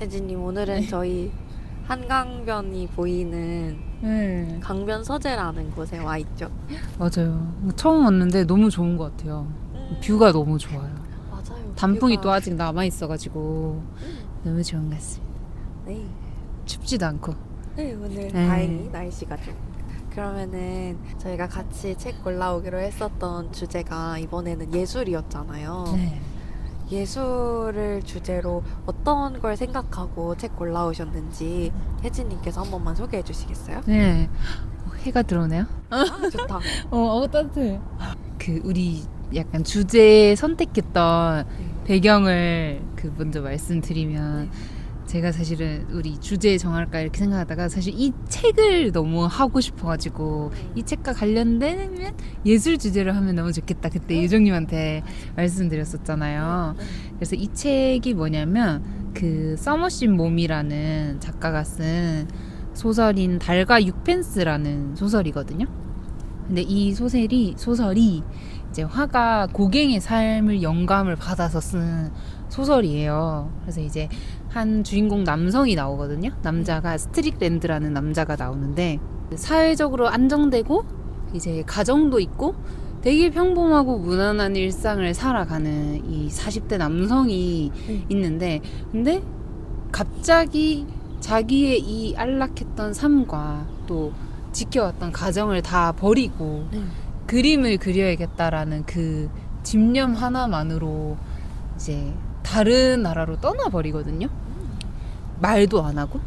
혜진님, 오늘은 저희 한강변이 보이는 강변 서재라는 곳에 와 있죠. 맞아요. 처음 왔는데 너무 좋은 것 같아요. 뷰가 너무 좋아요. 맞아요. 단풍이 뷰가... 또 아직 남아있어가지고 너무 좋은 것 같습니다. 네. 춥지도 않고. 네, 오늘 다행히 날씨가 좀. 그러면은 저희가 같이 책 골라오기로 했었던 주제가 이번에는 예술이었잖아요. 네. 예술을 주제로 어떤 걸 생각하고 책 골라오셨는지 혜진님께서 한 번만 소개해 주시겠어요? 네. 해가 들어오네요. 아, 좋다. 따뜻해. 우리 약간 주제 선택했던 배경을 먼저 말씀드리면, 제가 사실은 우리 주제 정할까 이렇게 생각하다가 사실 이 책을 너무 하고 싶어가지고 이 책과 관련되면 예술 주제로 하면 너무 좋겠다 그때 유정님한테 말씀드렸었잖아요. 그래서 이 책이 뭐냐면 서머신 몸이라는 작가가 쓴 소설인 달과 육펜스라는 소설이거든요. 근데 이 소설이 이제 화가 고갱의 삶을 영감을 받아서 쓴 소설이에요. 그래서 이제 한 주인공 남성이 나오거든요. 남자가 스트릭랜드라는 남자가 나오는데, 사회적으로 안정되고 이제 가정도 있고 되게 평범하고 무난한 일상을 살아가는 이 40대 남성이 있는데, 근데 갑자기 자기의 이 안락했던 삶과 또 지켜왔던 가정을 다 버리고 그림을 그려야겠다라는 그 집념 하나만으로 이제 다른 나라로 떠나버리거든요. 말도 안 하고.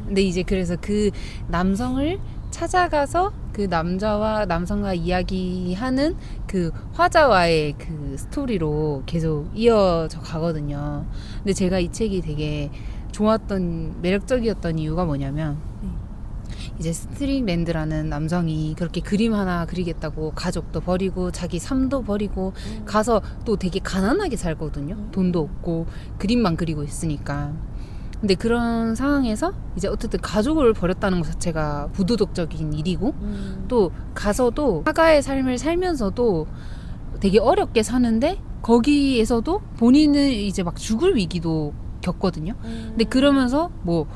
근데 이제 그래서 그 남성을 찾아가서 그 남성과 이야기하는 그 화자와의 그 스토리로 계속 이어져 가거든요. 근데 제가 이 책이 되게 좋았던, 매력적이었던 이유가 뭐냐면, 이제 스트릭랜드라는 남성이 그렇게 그림 하나 그리겠다고 가족도 버리고 자기 삶도 버리고 가서 또 되게 가난하게 살거든요. 돈도 없고 그림만 그리고 있으니까. 근데 그런 상황에서 이제 어쨌든 가족을 버렸다는 것 자체가 부도덕적인 일이고, 또 가서도 화가의 삶을 살면서도 되게 어렵게 사는데 거기에서도 본인은 이제 막 죽을 위기도 겪거든요. 근데 그러면서 뭐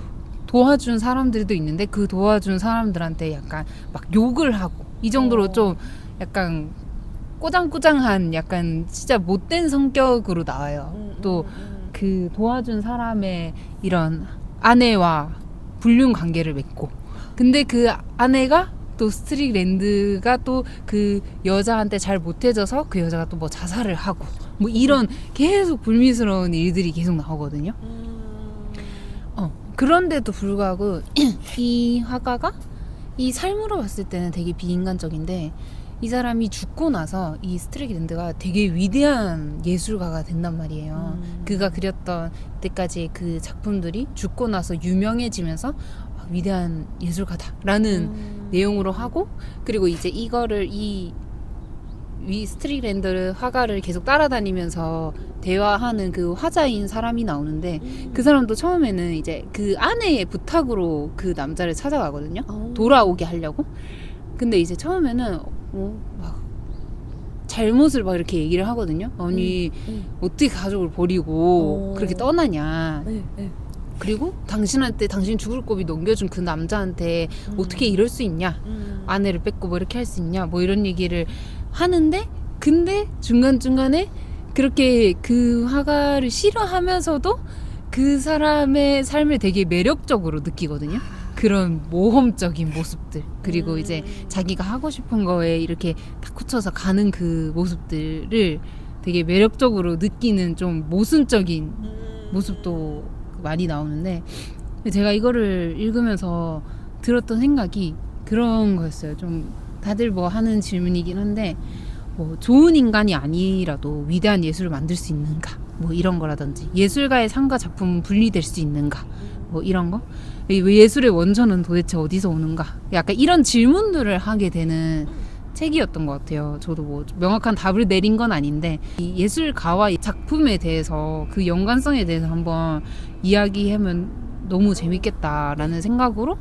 도와준 사람들도 있는데 그 도와준 사람들한테 약간 막 욕을 하고 이 정도로 좀 약간 꼬장꼬장한 약간 진짜 못된 성격으로 나와요. 또 그 도와준 사람의 이런 아내와 불륜 관계를 맺고, 근데 그 아내가 또 스트릭랜드가 또 그 여자한테 잘 못해져서 그 여자가 또 뭐 자살을 하고 뭐 이런 계속 불미스러운 일들이 계속 나오거든요. 그런데도 불구하고 이 화가가 이 삶으로 봤을 때는 되게 비인간적인데, 이 사람이 죽고 나서 이 스트릭랜드가 되게 위대한 예술가가 된단 말이에요. 그가 그렸던 이때까지 그 작품들이 죽고 나서 유명해지면서 위대한 예술가다라는 내용으로 하고, 그리고 이제 이거를 이 스트릭랜드 화가를 계속 따라다니면서 대화하는 그 화자인 사람이 나오는데, 그 사람도 처음에는 이제 그 아내의 부탁으로 그 남자를 찾아가거든요. 돌아오게 하려고. 근데 이제 처음에는 막 잘못을 막 이렇게 얘기를 하거든요. 아니 어떻게 가족을 버리고 그렇게 떠나냐. 그리고 당신한테 당신 죽을 고비 넘겨준 그 남자한테 어떻게 이럴 수 있냐. 아내를 뺏고 뭐 이렇게 할 수 있냐. 뭐 이런 얘기를 하는데, 근데 중간중간에 그렇게 그 화가를 싫어하면서도 그 사람의 삶을 되게 매력적으로 느끼거든요. 그런 모험적인 모습들, 그리고 이제 자기가 하고 싶은 거에 이렇게 딱 굳혀서 가는 그 모습들을 되게 매력적으로 느끼는 좀 모순적인 모습도 많이 나오는데, 제가 이거를 읽으면서 들었던 생각이 그런 거였어요. 좀 다들 뭐 하는 질문이긴 한데, 뭐 좋은 인간이 아니라도 위대한 예술을 만들 수 있는가, 뭐 이런 거라든지, 예술가의 삶과 작품은 분리될 수 있는가, 뭐 이런 거, 예술의 원천은 도대체 어디서 오는가, 약간 이런 질문들을 하게 되는 책이었던 것 같아요. 저도 뭐 명확한 답을 내린 건 아닌데, 이 예술가와 작품에 대해서 그 연관성에 대해서 한번 이야기하면 너무 재밌겠다라는 생각으로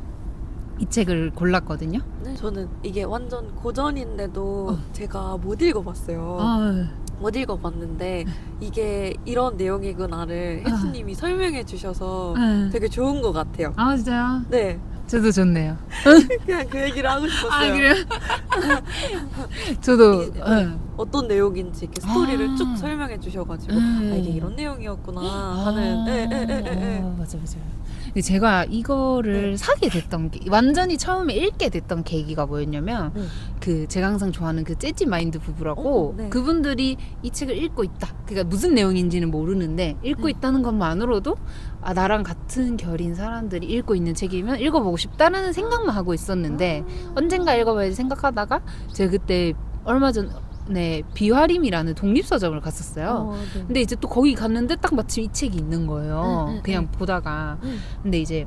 이 책을 골랐거든요. 네, 저는 이게 완전 고전인데도 제가 못 읽어봤어요. 못 읽어봤는데 이게 이런 내용이구나를 혜수님이 설명해 주셔서 되게 좋은 것 같아요. 아 진짜요? 네, 저도 좋네요. 그냥 그 얘기를 하고 싶었어요. 그래요? 저도 이- 어떤 내용인지 이렇게 스토리를 쭉 설명해 주셔가지고 이게 이런 내용이었구나 하는. 맞아. 근데 제가 이거를 사게 됐던 게 완전히 처음에 읽게 됐던 계기가 뭐였냐면 그 제가 항상 좋아하는 그 재즈 마인드 부부라고 네. 그분들이 이 책을 읽고 있다. 그러니까 무슨 내용인지는 모르는데 읽고 있다는 것만으로도 아 나랑 같은 결인 사람들이 읽고 있는 책이면 읽어보고 싶다라는 생각만 하고 있었는데 언젠가 읽어봐야지 생각하다가 제가 그때 얼마 전에 비화림이라는 독립서점을 갔었어요. 네. 근데 이제 또 거기 갔는데 딱 마침 이 책이 있는 거예요. 그냥 보다가. 근데 이제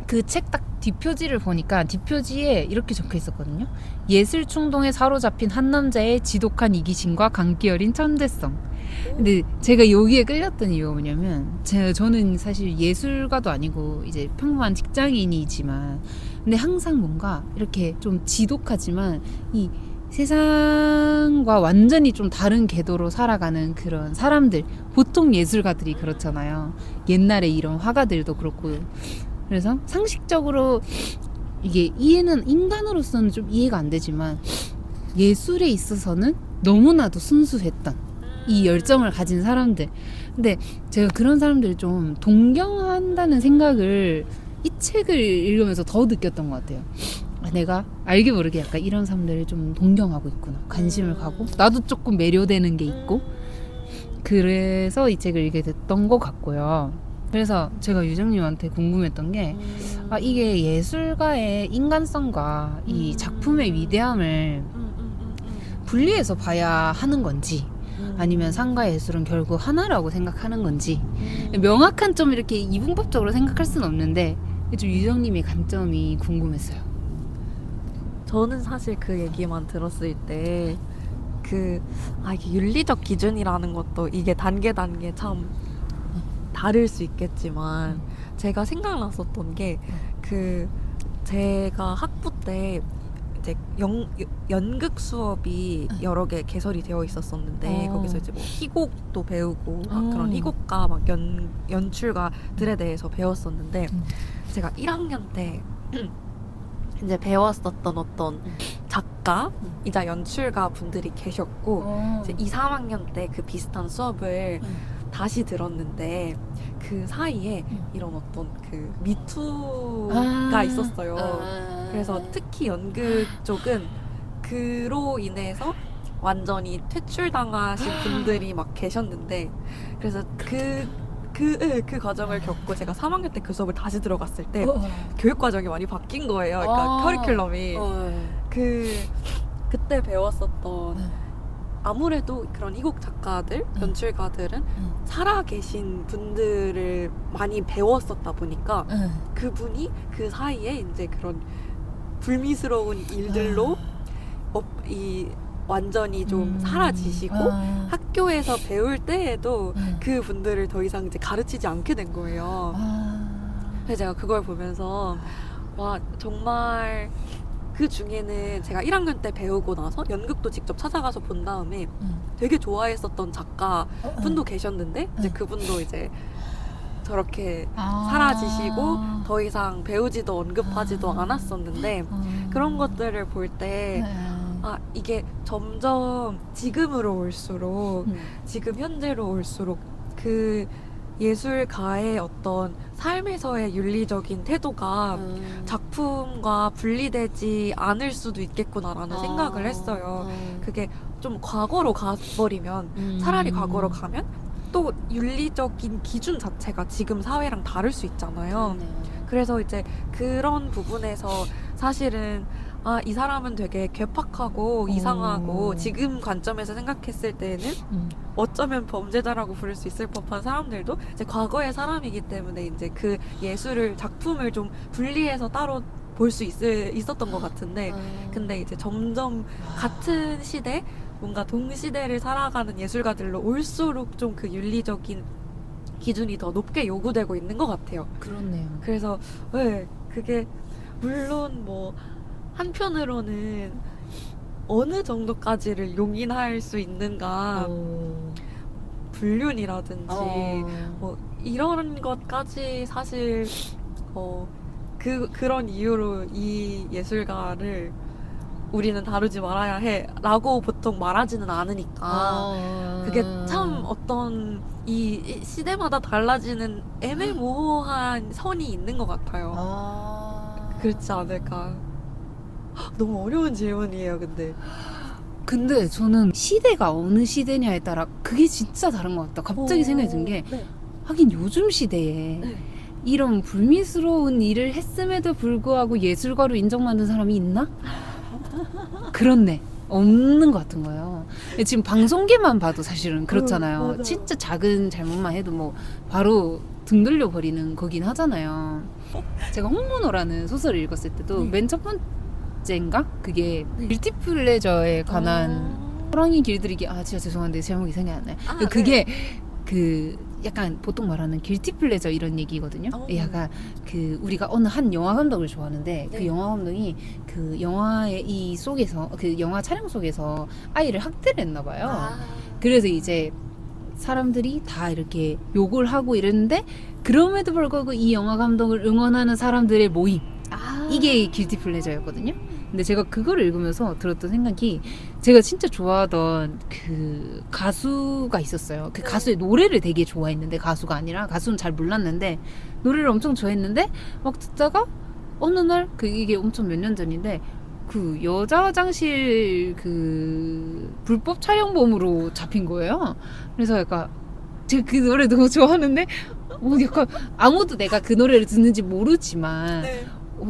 그 책 딱 뒷표지를 보니까 뒷표지에 이렇게 적혀 있었거든요. 예술 충동에 사로잡힌 한 남자의 지독한 이기심과 감기 어린 천재성. 근데 제가 여기에 끌렸던 이유가 뭐냐면 저는 사실 예술가도 아니고 이제 평범한 직장인이지만 근데 항상 뭔가 이렇게 좀 지독하지만 이 세상과 완전히 좀 다른 궤도로 살아가는 그런 사람들 보통 예술가들이 그렇잖아요. 옛날에 이런 화가들도 그렇고 그래서 상식적으로 이게 이해는 인간으로서는 좀 이해가 안 되지만 예술에 있어서는 너무나도 순수했던 이 열정을 가진 사람들 근데 제가 그런 사람들을 좀 동경한다는 생각을 이 책을 읽으면서 더 느꼈던 것 같아요. 내가 알게 모르게 약간 이런 사람들을 좀 동경하고 있구나. 관심을 가고 나도 조금 매료되는 게 있고 그래서 이 책을 읽게 됐던 것 같고요. 그래서 제가 유정님한테 궁금했던 게 이게 예술가의 인간성과 이 작품의 위대함을 분리해서 봐야 하는 건지 아니면 상과 예술은 결국 하나라고 생각하는 건지 명확한 좀 이렇게 이분법적으로 생각할 수는 없는데 좀 유정님의 관점이 궁금했어요. 저는 사실 그 얘기만 들었을 때 이게 윤리적 기준이라는 것도 이게 단계 참 다를 수 있겠지만 제가 생각났었던 게 제가 학부 때 이제 연극 수업이 여러 개 개설이 되어 있었었는데 거기서 이제 뭐 희곡도 배우고 막 그런 희곡가 막 연출가들에 대해서 배웠었는데 제가 1학년 때 이제 배웠었던 어떤 작가이자 연출가 분들이 계셨고 이제 2, 3학년 때 그 비슷한 수업을 다시 들었는데 그 사이에 이런 어떤 그 미투가 있었어요. 그래서 특히 연극 쪽은 그로 인해서 완전히 퇴출당하신 분들이 막 계셨는데 그래서 그 과정을 겪고 제가 3학년 때 그 수업을 다시 들어갔을 때 교육 과정이 많이 바뀐 거예요. 그러니까 커리큘럼이 그때 배웠었던 아무래도 그런 희곡 작가들, 연출가들은 살아계신 분들을 많이 배웠었다 보니까 그분이 그 사이에 이제 그런 불미스러운 일들로 완전히 좀 사라지시고 학교에서 배울 때에도 그 분들을 더 이상 이제 가르치지 않게 된 거예요. 그래서 제가 그걸 보면서 와 정말 그 중에는 제가 1학년 때 배우고 나서 연극도 직접 찾아가서 본 다음에 되게 좋아했었던 작가 분도 계셨는데 이제 그분도 이제 저렇게 사라지시고 더 이상 배우지도 언급하지도 않았었는데 그런 것들을 볼 때 이게 점점 지금으로 올수록 지금 현재로 올수록 그 예술가의 어떤 삶에서의 윤리적인 태도가 작품과 분리되지 않을 수도 있겠구나라는 생각을 했어요. 그게 좀 과거로 가버리면 차라리 과거로 가면 또 윤리적인 기준 자체가 지금 사회랑 다를 수 있잖아요. 그래서 이제 그런 부분에서 사실은 이 사람은 되게 괴팍하고 이상하고 지금 관점에서 생각했을 때는 어쩌면 범죄자라고 부를 수 있을 법한 사람들도 이제 과거의 사람이기 때문에 이제 그 예술을 작품을 좀 분리해서 따로 볼 수 있었던 것 같은데 근데 이제 점점 같은 시대 뭔가 동시대를 살아가는 예술가들로 올수록 좀 그 윤리적인 기준이 더 높게 요구되고 있는 것 같아요. 그렇네요. 그래서 그게 물론 뭐 한편으로는 어느 정도까지를 용인할 수 있는가, 불륜이라든지 뭐 이런 것까지 사실 그런 이유로 이 예술가를 우리는 다루지 말아야 해라고 보통 말하지는 않으니까 그게 참 어떤 이 시대마다 달라지는 애매모호한 선이 있는 것 같아요. 그렇지 않을까. 너무 어려운 질문이에요, 근데 저는 시대가 어느 시대냐에 따라 그게 진짜 다른 것 같다. 갑자기 생각이 든 게 네. 하긴 요즘 시대에 네. 이런 불미스러운 일을 했음에도 불구하고 예술가로 인정받는 사람이 있나? 그렇네. 없는 것 같은 거예요. 지금 방송계만 봐도 사실은 그렇잖아요. 맞아요. 진짜 작은 잘못만 해도 뭐 바로 등 돌려 버리는 거긴 하잖아요. 제가 홍문호라는 소설을 읽었을 때도 네. 맨 첫 번째인가? 그게 네. 빌티 플레저에 관한 호랑이 길들이기, 진짜 죄송한데 제목이 생각이 안 나요. 네. 그게 그 약간 보통 말하는 길티 플레저 이런 얘기거든요. 약간 그 우리가 어느 한 영화 감독을 좋아하는데 그 네. 영화 감독이 그 영화의 이 속에서 그 영화 촬영 속에서 아이를 학대를 했나 봐요. 그래서 이제 사람들이 다 이렇게 욕을 하고 이랬는데 그럼에도 불구하고 이 영화 감독을 응원하는 사람들의 모임, 이게 길티 플레저였거든요. 근데 제가 그거를 읽으면서 들었던 생각이, 제가 진짜 좋아하던 그 가수가 있었어요. 그 가수의 노래를 되게 좋아했는데, 가수가 아니라, 가수는 잘 몰랐는데 노래를 엄청 좋아했는데 막 듣다가 어느 날 이게 엄청 몇 년 전인데 그 여자 화장실 그 불법 촬영범으로 잡힌 거예요. 그래서 약간 제가 그 노래 너무 좋아하는데 약간 아무도 내가 그 노래를 듣는지 모르지만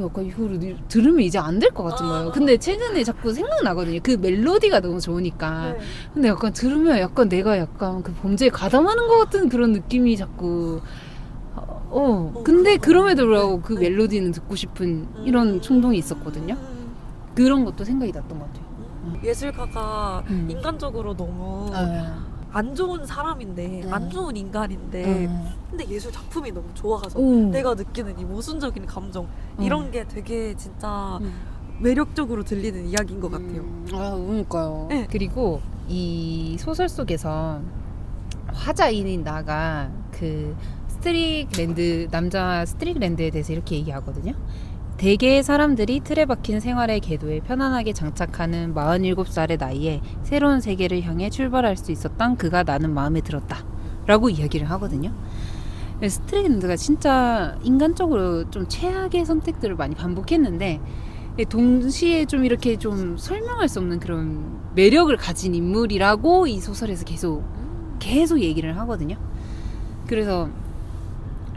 약간 이거를 들으면 이제 안 될 것 같은 거예요. 근데 최근에 자꾸 생각나거든요. 그 멜로디가 너무 좋으니까. 근데 약간 들으면 약간 내가 약간 그 범죄에 가담하는 것 같은 그런 느낌이 자꾸. 근데 그럼에도 불구하고 그 멜로디는 듣고 싶은 이런衝동이 있었거든요. 그런 것도 생각이 났던 것 같아요. 예술가가 인간적으로 너무 안 좋은 사람인데, 안 좋은 인간인데, 근데 예술 작품이 너무 좋아서 내가 느끼는 이 모순적인 감정, 이런 게 되게 진짜 매력적으로 들리는 이야기인 것 같아요. 그러니까요. 네. 그리고 이 소설 속에서 화자인인 나가 그 스트릭랜드, 남자 스트릭랜드에 대해서 이렇게 얘기하거든요. 대개의 사람들이 틀에 박힌 생활의 궤도에 편안하게 장착하는 47살의 나이에 새로운 세계를 향해 출발할 수 있었던 그가 나는 마음에 들었다 라고 이야기를 하거든요. 스트릭랜드가 진짜 인간적으로 좀 최악의 선택들을 많이 반복했는데 동시에 좀 이렇게 좀 설명할 수 없는 그런 매력을 가진 인물이라고 이 소설에서 계속 얘기를 하거든요. 그래서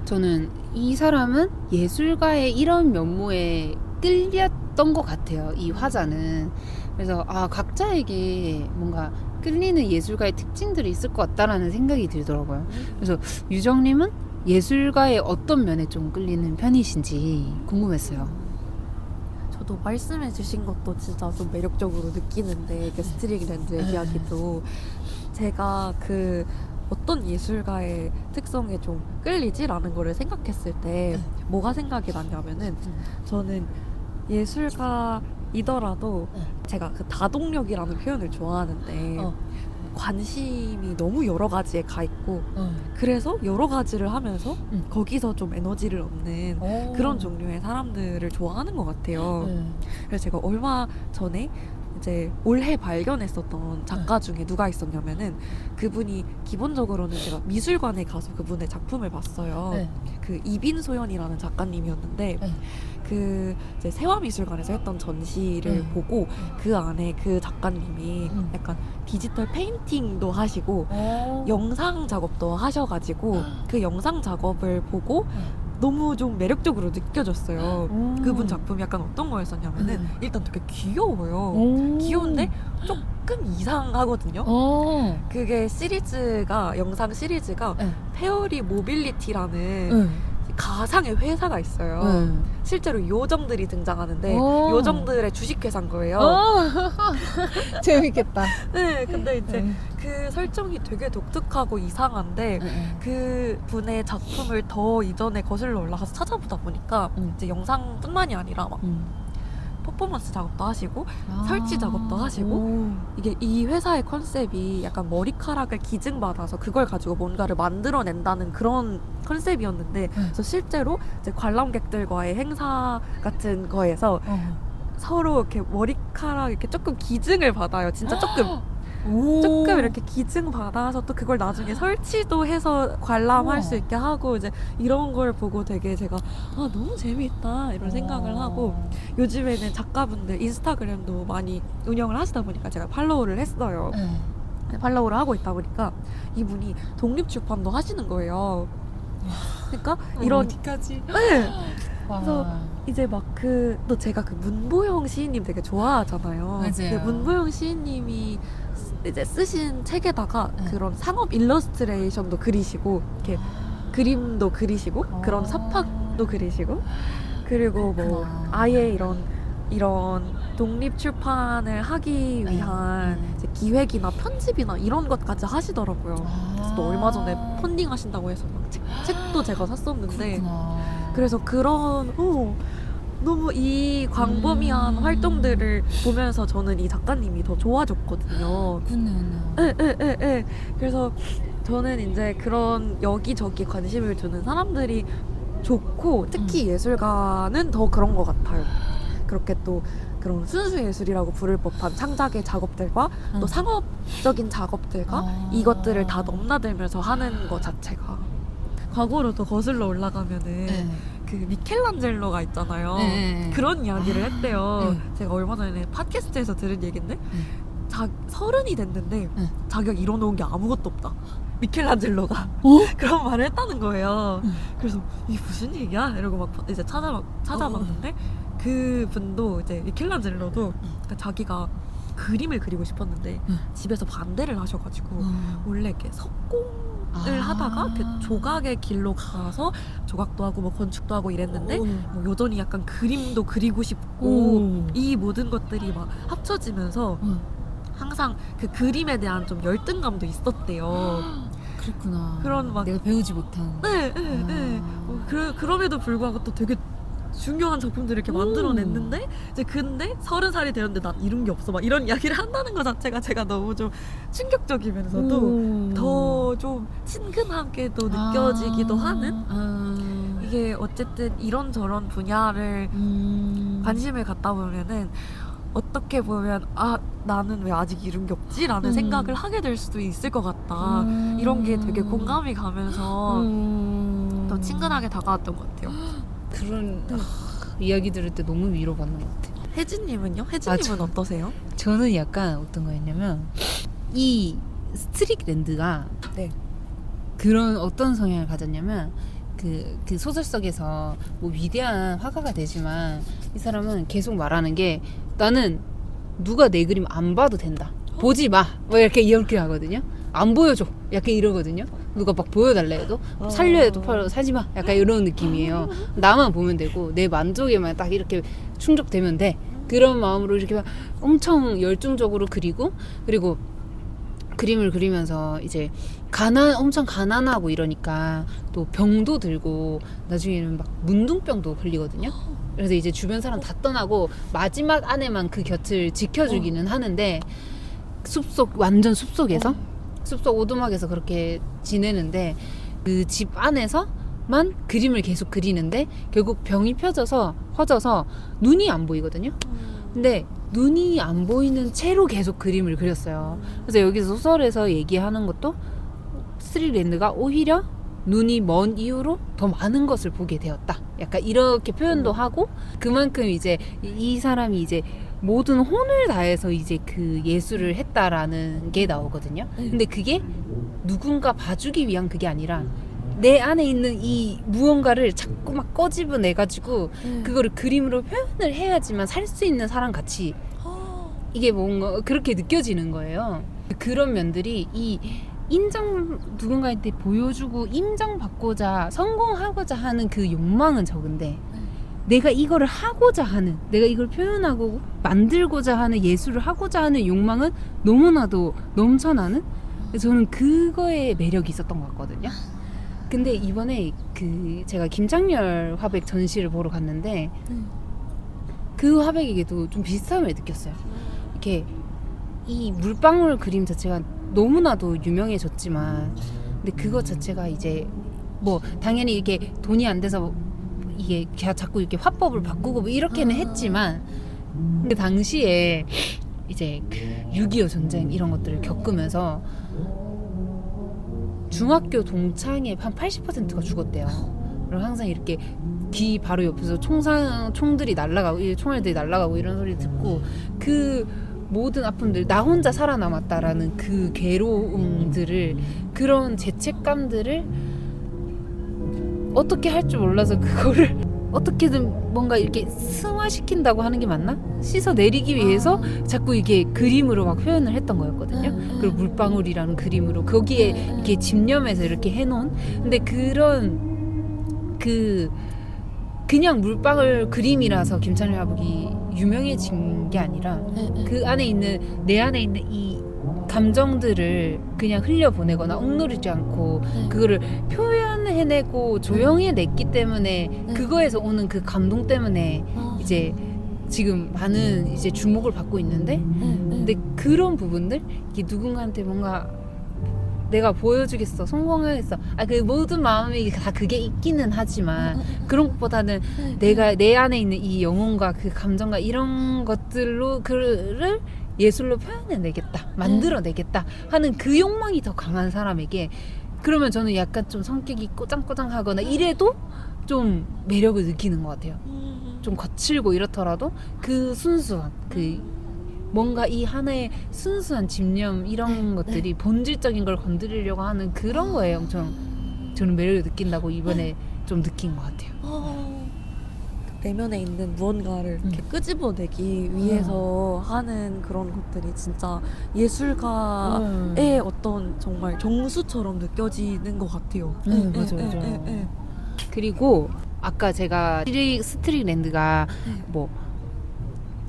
저는 이 사람은 예술가의 이런 면모에 끌렸던 것 같아요. 이 화자는. 그래서 각자에게 뭔가 끌리는 예술가의 특징들이 있을 것 같다라는 생각이 들더라고요. 그래서 유정님은 예술가의 어떤 면에 좀 끌리는 편이신지 궁금했어요. 저도 말씀해 주신 것도 진짜 좀 매력적으로 느끼는데, 그 스트릭랜드의 이야기도 제가 어떤 예술가의 특성에 좀 끌리지라는 거를 생각했을 때 뭐가 생각이 났냐면은, 저는 예술가이더라도 제가 그 다동력이라는 표현을 좋아하는데 관심이 너무 여러 가지에 가 있고 그래서 여러 가지를 하면서 거기서 좀 에너지를 얻는 그런 종류의 사람들을 좋아하는 것 같아요. 그래서 제가 얼마 전에 이제 올해 발견했었던 작가 중에 누가 있었냐면은, 그분이 기본적으로는 제가 미술관에 가서 그분의 작품을 봤어요. 그 이빈소연이라는 작가님이었는데 그 이제 세화미술관에서 했던 전시를 보고 그 안에 그 작가님이 약간 디지털 페인팅도 하시고 영상 작업도 하셔가지고 그 영상 작업을 보고 너무 좀 매력적으로 느껴졌어요. 그분 작품이 약간 어떤 거였었냐면은 일단 되게 귀여워요. 귀여운데 조금 이상하거든요. 그게 영상 시리즈가 페어리 모빌리티라는 가상의 회사가 있어요. 실제로 요정들이 등장하는데 오. 요정들의 주식회사인 거예요. 재밌겠다. 네, 근데 이제 그 설정이 되게 독특하고 이상한데 그 분의 작품을 더 이전에 거슬러 올라가서 찾아보다 보니까 이제 영상뿐만이 아니라 막 퍼포먼스 작업도 하시고 설치 작업도 하시고 이게 이 회사의 컨셉이 약간 머리카락을 기증받아서 그걸 가지고 뭔가를 만들어낸다는 그런 컨셉이었는데 그래서 실제로 이제 관람객들과의 행사 같은 거에서 서로 이렇게 머리카락 이렇게 조금 기증을 받아요. 진짜 조금 이렇게 기증 받아서 또 그걸 나중에 설치도 해서 관람할 수 있게 하고 이제 이런 걸 보고 되게 제가 너무 재미있다 이런 생각을 하고 요즘에는 작가분들 인스타그램도 많이 운영을 하시다 보니까 제가 팔로우를 했어요. 팔로우를 하고 있다 보니까 이분이 독립출판도 하시는 거예요. 그러니까 이런 어디까지? 네. 그래서 이제 막 또 제가 그 문보영 시인님 되게 좋아하잖아요. 맞아요. 근데 문보영 시인님이 이제 쓰신 책에다가 그런 상업 일러스트레이션도 그리시고 이렇게 그림도 그리시고 그런 서팍도 그리시고 그리고 뭐 아예 이런 독립 출판을 하기 위한 이제 기획이나 편집이나 이런 것까지 하시더라고요. 그래서 또 얼마 전에 펀딩 하신다고 해서 막 책도 제가 샀었는데 그래서 그런 너무 이 광범위한 활동들을 보면서 저는 이 작가님이 더 좋아졌거든요. 그래서 저는 이제 그런 여기저기 관심을 두는 사람들이 좋고 특히 예술가는 더 그런 것 같아요. 그렇게 또 그런 순수 예술이라고 부를 법한 창작의 작업들과 또 상업적인 작업들과 이것들을 다 넘나들면서 하는 것 자체가 과거로 더 거슬러 올라가면은 그 미켈란젤로가 있잖아요. 그런 이야기를 했대요. 제가 얼마 전에 팟캐스트에서 들은 얘기인데 30이 됐는데 자기가 이뤄놓은 게 아무것도 없다. 미켈란젤로가 그런 말을 했다는 거예요. 그래서 이게 무슨 얘기야? 이러고 막 이제 찾아봤는데 그 분도 이제 미켈란젤로도 자기가 그림을 그리고 싶었는데 집에서 반대를 하셔가지고 원래 이렇게 석공을 하다가 그 조각의 길로 가서 조각도 하고 뭐 건축도 하고 이랬는데 뭐 여전히 약간 그림도 그리고 싶고 이 모든 것들이 막 합쳐지면서 항상 그 그림에 대한 좀 열등감도 있었대요. 그렇구나. 그런 막 내가 배우지 못한. 네. 그럼에도 불구하고 또 되게 중요한 작품들을 이렇게 만들어냈는데 이제 근데 30살이 되었는데 난 이룬 게 없어 막 이런 이야기를 한다는 것 자체가 제가 너무 좀 충격적이면서도 더 좀 친근하게도 느껴지기도 하는 이게 어쨌든 이런저런 분야를 관심을 갖다 보면은 어떻게 보면 나는 왜 아직 이룬 게 없지? 라는 생각을 하게 될 수도 있을 것 같다. 이런 게 되게 공감이 가면서 더 친근하게 다가왔던 것 같아요. 그런 이야기 들을 때 너무 위로받는 것 같아요. 혜진님은요? 혜진님은 어떠세요? 저는 약간 어떤 거였냐면 이 스트릭랜드가 그런 어떤 성향을 가졌냐면 그 소설 속에서 뭐 위대한 화가가 되지만 이 사람은 계속 말하는 게 나는 누가 내 그림 안 봐도 된다. 보지 마. 뭐 이렇게 하거든요. 안 보여줘. 약간 이러거든요. 누가 막 보여달래 해도 살려 해도 살지 마. 약간 이런 느낌이에요. 나만 보면 되고 내 만족에만 딱 이렇게 충족되면 돼. 그런 마음으로 이렇게 막 엄청 열중적으로 그리고 그림을 그리면서 이제 엄청 가난하고 이러니까 또 병도 들고 나중에는 막 문둥병도 걸리거든요. 그래서 이제 주변 사람 다 떠나고 마지막 안에만 그 곁을 지켜주기는 하는데 완전 숲속에서 숲속 오두막에서 그렇게 지내는데 그 집 안에서만 그림을 계속 그리는데 결국 병이 퍼져서 눈이 안 보이거든요. 근데 눈이 안 보이는 채로 계속 그림을 그렸어요. 그래서 여기서 소설에서 얘기하는 것도 스트릭랜드가 오히려 눈이 먼 이후로 더 많은 것을 보게 되었다. 약간 이렇게 표현도 하고 그만큼 이제 이 사람이 이제 모든 혼을 다해서 이제 그 예술을 했다라는 게 나오거든요. 근데 그게 누군가 봐주기 위한 그게 아니라 내 안에 있는 이 무언가를 자꾸 막 꺼집어내가지고 그거를 그림으로 표현을 해야지만 살 수 있는 사람 같이 이게 뭔가 그렇게 느껴지는 거예요. 그런 면들이 이 누군가한테 보여주고 인정받고자 성공하고자 하는 그 욕망은 적은데 내가 이거를 하고자 하는, 내가 이걸 표현하고 만들고자 하는, 예술을 하고자 하는 욕망은 너무나도 넘쳐나는, 그래서 저는 그거에 매력이 있었던 것 같거든요. 근데 이번에 제가 김창렬 화백 전시를 보러 갔는데 그 화백에게도 좀 비슷함을 느꼈어요. 이렇게 이 물방울 그림 자체가 너무나도 유명해졌지만 근데 그거 자체가 이제 뭐 당연히 이렇게 돈이 안 돼서 이게 자꾸 이렇게 화법을 바꾸고 뭐 이렇게는 했지만 그 당시에 이제 6.25 전쟁 이런 것들을 겪으면서 중학교 동창의 한 80%가 죽었대요. 그리고 항상 이렇게 귀 바로 옆에서 총들이 날아가고 총알들이 날아가고 이런 소리 듣고 그 모든 아픔들, 나 혼자 살아남았다라는 그 괴로움들을, 그런 죄책감들을 어떻게 할 줄 몰라서 그거를 어떻게든 뭔가 이렇게 승화시킨다고 하는 게 맞나? 씻어 내리기 위해서 자꾸 이게 그림으로 막 표현을 했던 거였거든요. 그리고 물방울이라는 그림으로 거기에 이렇게 집념해서 이렇게 해놓은, 근데 그런 그냥 물방울 그림이라서 김창렬 화백이 유명해진 게 아니라 그 안에 있는, 내 안에 있는 이 감정들을 그냥 흘려보내거나 억누르지 않고 그거를 표현해내고 조형해냈기 때문에 그거에서 오는 그 감동 때문에 이제 지금 많은 이제 주목을 받고 있는데, 근데 그런 부분들, 이게 누군가한테 뭔가 내가 보여주겠어, 성공하겠어, 그 모든 마음이 다 그게 있기는 하지만 그런 것보다는 내가 내 안에 있는 이 영혼과 그 감정과 이런 것들로 그를 예술로 표현해내겠다, 만들어내겠다 하는 그 욕망이 더 강한 사람에게, 그러면 저는 약간 좀 성격이 꼬장꼬장하거나 이래도 좀 매력을 느끼는 것 같아요. 좀 거칠고 이렇더라도 그 순수한, 그 뭔가 이 하나의 순수한 집념 이런 것들이 본질적인 걸 건드리려고 하는 그런 거에 엄청 저는 매력을 느낀다고 이번에 좀 느낀 것 같아요. 내면에 있는 무언가를 이렇게 끄집어내기 위해서 하는 그런 것들이 진짜 예술가의 어떤 정말 정수처럼 느껴지는 것 같아요. 맞아요. 그리고 아까 제가 스트릭랜드가 뭐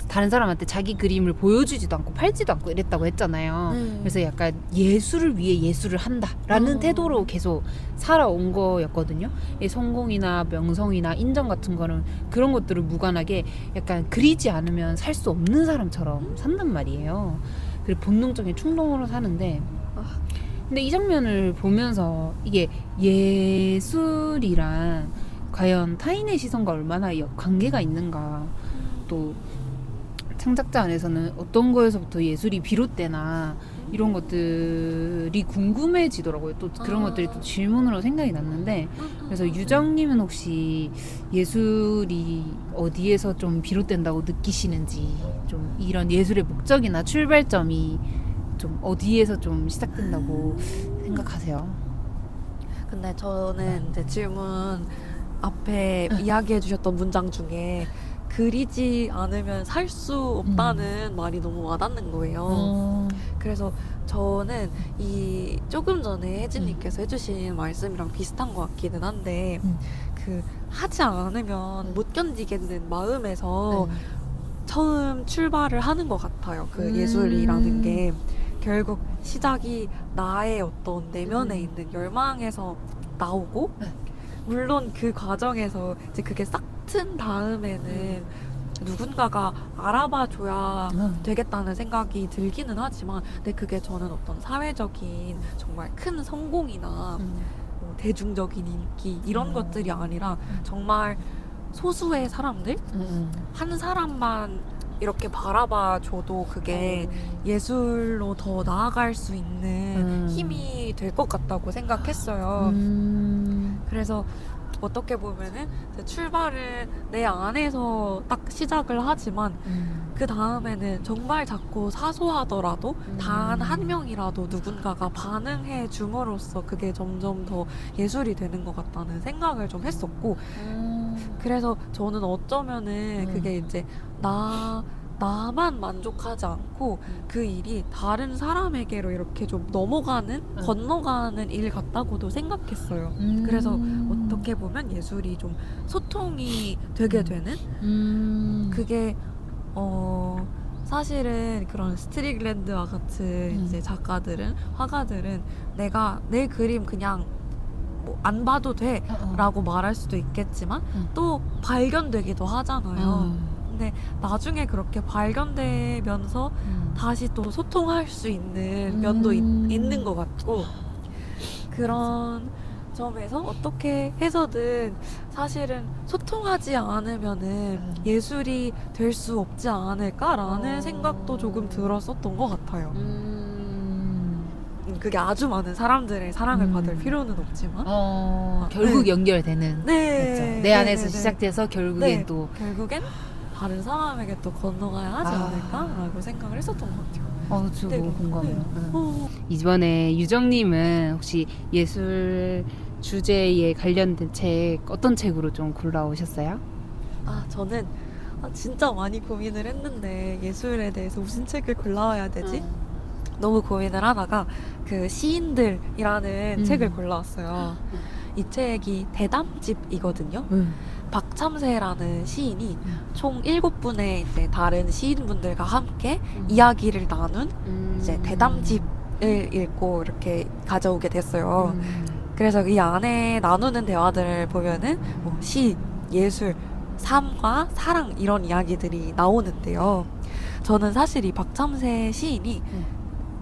다른 사람한테 자기 그림을 보여주지도 않고 팔지도 않고 이랬다고 했잖아요. 그래서 약간 예술을 위해 예술을 한다라는 태도로 계속 살아온 거였거든요. 이 성공이나 명성이나 인정 같은 거는 그런 것들을 무관하게 약간 그리지 않으면 살 수 없는 사람처럼 산단 말이에요. 그리고 본능적인 충동으로 사는데, 근데 이 장면을 보면서 이게 예술이란 과연 타인의 시선과 얼마나 관계가 있는가, 또 창작자 안에서는 어떤 거에서부터 예술이 비롯되나 이런 것들이 궁금해지더라고요. 또 그런 것들이 또 질문으로 생각이 났는데, 그래서 유정님은 혹시 예술이 어디에서 좀 비롯된다고 느끼시는지, 좀 이런 예술의 목적이나 출발점이 좀 어디에서 좀 시작된다고 생각하세요? 근데 저는 이제 질문 앞에 이야기해 주셨던 문장 중에 그리지 않으면 살 수 없다는 말이 너무 와닿는 거예요. 그래서 저는 이 조금 전에 혜진님께서 해주신 말씀이랑 비슷한 것 같기는 한데, 그 하지 않으면 못 견디겠는 마음에서 처음 출발을 하는 것 같아요. 그 예술이라는 게 결국 시작이 나의 어떤 내면에 있는 열망에서 나오고, 물론 그 과정에서 이제 그게 싹 튼 다음에는 누군가가 알아봐줘야 되겠다는 생각이 들기는 하지만, 근데 그게 저는 어떤 사회적인 정말 큰 성공이나 뭐 대중적인 인기 이런 것들이 아니라 정말 소수의 사람들, 한 사람만 이렇게 바라봐줘도 그게 예술로 더 나아갈 수 있는 힘이 될 것 같다고 생각했어요. 그래서 어떻게 보면은 출발을 내 안에서 딱 시작을 하지만 그 다음에는 정말 작고 사소하더라도 단 한 명이라도 누군가가 반응해 줌으로써 그게 점점 더 예술이 되는 것 같다는 생각을 좀 했었고, 그래서 저는 어쩌면은 그게 이제 나만 만족하지 않고 그 일이 다른 사람에게로 이렇게 좀 넘어가는, 건너가는 일 같다고도 생각했어요. 그래서 어떻게 보면 예술이 좀 소통이 되게 되는 그게 사실은 그런 스트릭랜드와 같은 이제 작가들은, 화가들은 내가 내 그림 그냥 뭐 안 봐도 돼 라고 말할 수도 있겠지만 또 발견되기도 하잖아요. 근데 나중에 그렇게 발견되면서 다시 또 소통할 수 있는 면도 있는 것 같고, 그런 점에서 어떻게 해서든 사실은 소통하지 않으면은 예술이 될 수 없지 않을까라는 생각도 조금 들었었던 것 같아요. 그게 아주 많은 사람들의 사랑을 받을 필요는 없지만 결국 네. 연결되는 네. 그렇죠. 내 안에서 네. 시작돼서 결국엔 네. 또 결국엔 다른 사람에게 또 건너가야 하지 않을까라고 생각을 했었던 것 같아요. 저 네. 너무 공감해요. 어. 이번에 유정님은 혹시 예술 주제에 관련된 책 어떤 책으로 좀 골라오셨어요? 저는 진짜 많이 고민을 했는데 예술에 대해서 무슨 책을 골라와야 되지? 너무 고민을 하다가 그 시인들이라는 책을 골라왔어요. 이 책이 대담집이거든요. 박참새라는 시인이 총 7분의 이제 다른 시인분들과 함께 이야기를 나눈 이제 대담집을 읽고 이렇게 가져오게 됐어요. 그래서 이 안에 나누는 대화들을 보면은 뭐 시, 예술, 삶과 사랑 이런 이야기들이 나오는데요. 저는 사실 이 박참새 시인이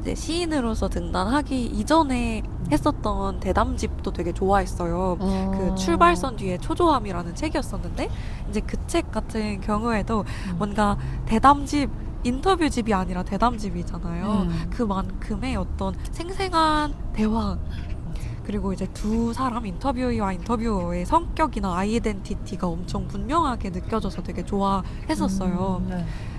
이제 시인으로서 등단하기 이전에 했었던 대담집도 되게 좋아했어요. 그 출발선 뒤에 초조함이라는 책이었었는데 이제 그 책 같은 경우에도 뭔가 대담집, 인터뷰집이 아니라 대담집이잖아요. 그만큼의 어떤 생생한 대화, 그리고 이제 두 사람, 인터뷰이와 인터뷰어의 성격이나 아이덴티티가 엄청 분명하게 느껴져서 되게 좋아했었어요.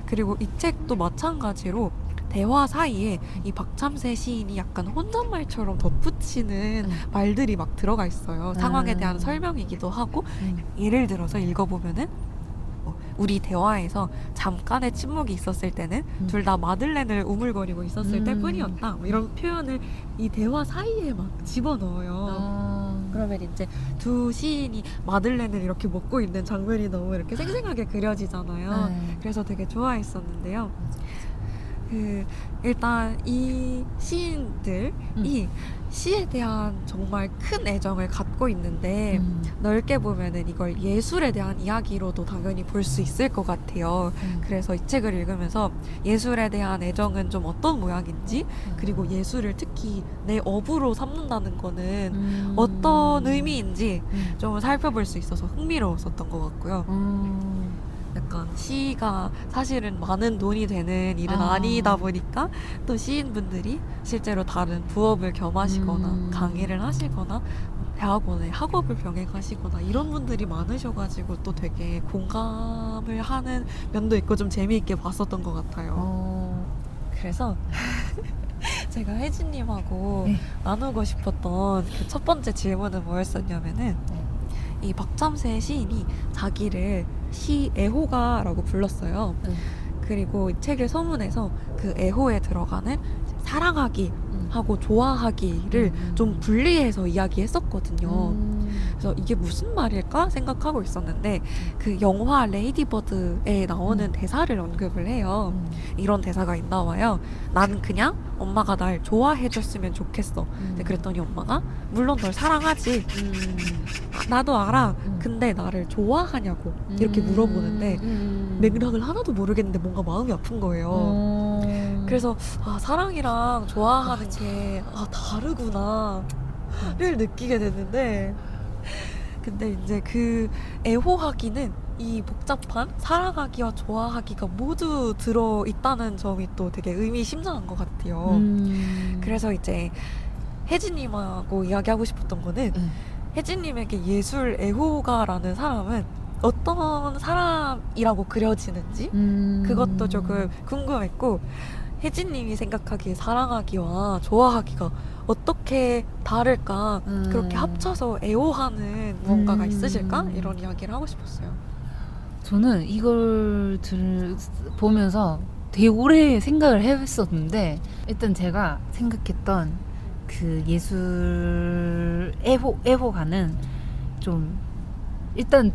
그리고 이 책도 마찬가지로 대화 사이에 이 박참새 시인이 약간 혼잣말처럼 덧붙이는 말들이 막 들어가 있어요. 상황에 대한 설명이기도 하고, 예를 들어서 읽어보면은 우리 대화에서 잠깐의 침묵이 있었을 때는 둘 다 마들렌을 우물거리고 있었을 때뿐이었다. 뭐 이런 표현을 이 대화 사이에 막 집어넣어요. 그러면 이제 두 시인이 마들렌을 이렇게 먹고 있는 장면이 너무 이렇게 생생하게 그려지잖아요. 그래서 되게 좋아했었는데요. 일단 이 시인들이 시에 대한 정말 큰 애정을 갖고 있는데 넓게 보면은 이걸 예술에 대한 이야기로도 당연히 볼 수 있을 것 같아요. 그래서 이 책을 읽으면서 예술에 대한 애정은 좀 어떤 모양인지, 그리고 예술을 특히 내 업으로 삼는다는 거는 어떤 의미인지 좀 살펴볼 수 있어서 흥미로웠었던 것 같고요. 약간 시가 사실은 많은 돈이 되는 일은 아니다 보니까 또 시인분들이 실제로 다른 부업을 겸하시거나 강의를 하시거나 대학원에 학업을 병행하시거나 이런 분들이 많으셔가지고 또 되게 공감을 하는 면도 있고 좀 재미있게 봤었던 것 같아요. 그래서 제가 혜진님하고 나누고 싶었던 그 첫 번째 질문은 뭐였었냐면은 이 박참새 시인이 자기를 시 애호가라고 불렀어요. 그리고 이 책의 서문에서 그 애호에 들어가는 사랑하기 하고 좋아하기를 좀 분리해서 이야기했었거든요. 그래서 이게 무슨 말일까 생각하고 있었는데 그 영화 레이디버드에 나오는 대사를 언급을 해요. 이런 대사가 있나 봐요. 나는 그냥 엄마가 날 좋아해줬으면 좋겠어. 그랬더니 엄마가 물론 널 사랑하지. 나도 알아. 근데 나를 좋아하냐고 이렇게 물어보는데 맥락을 하나도 모르겠는데 뭔가 마음이 아픈 거예요. 그래서 사랑이랑 좋아하는 게 다르구나를 느끼게 됐는데, 근데 이제 그 애호하기는 이 복잡한 사랑하기와 좋아하기가 모두 들어있다는 점이 또 되게 의미심장한 것 같아요. 그래서 이제 혜진님하고 이야기하고 싶었던 거는 혜진님에게 예술 애호가라는 사람은 어떤 사람이라고 그려지는지 그것도 조금 궁금했고, 혜진님이 생각하기에 사랑하기와 좋아하기가 어떻게 다를까, 그렇게 합쳐서 애호하는 무언가가 있으실까, 이런 이야기를 하고 싶었어요. 저는 이걸 보면서 되게 오래 생각을 했었는데 일단 제가 생각했던 그 예술 애호가는 좀 일단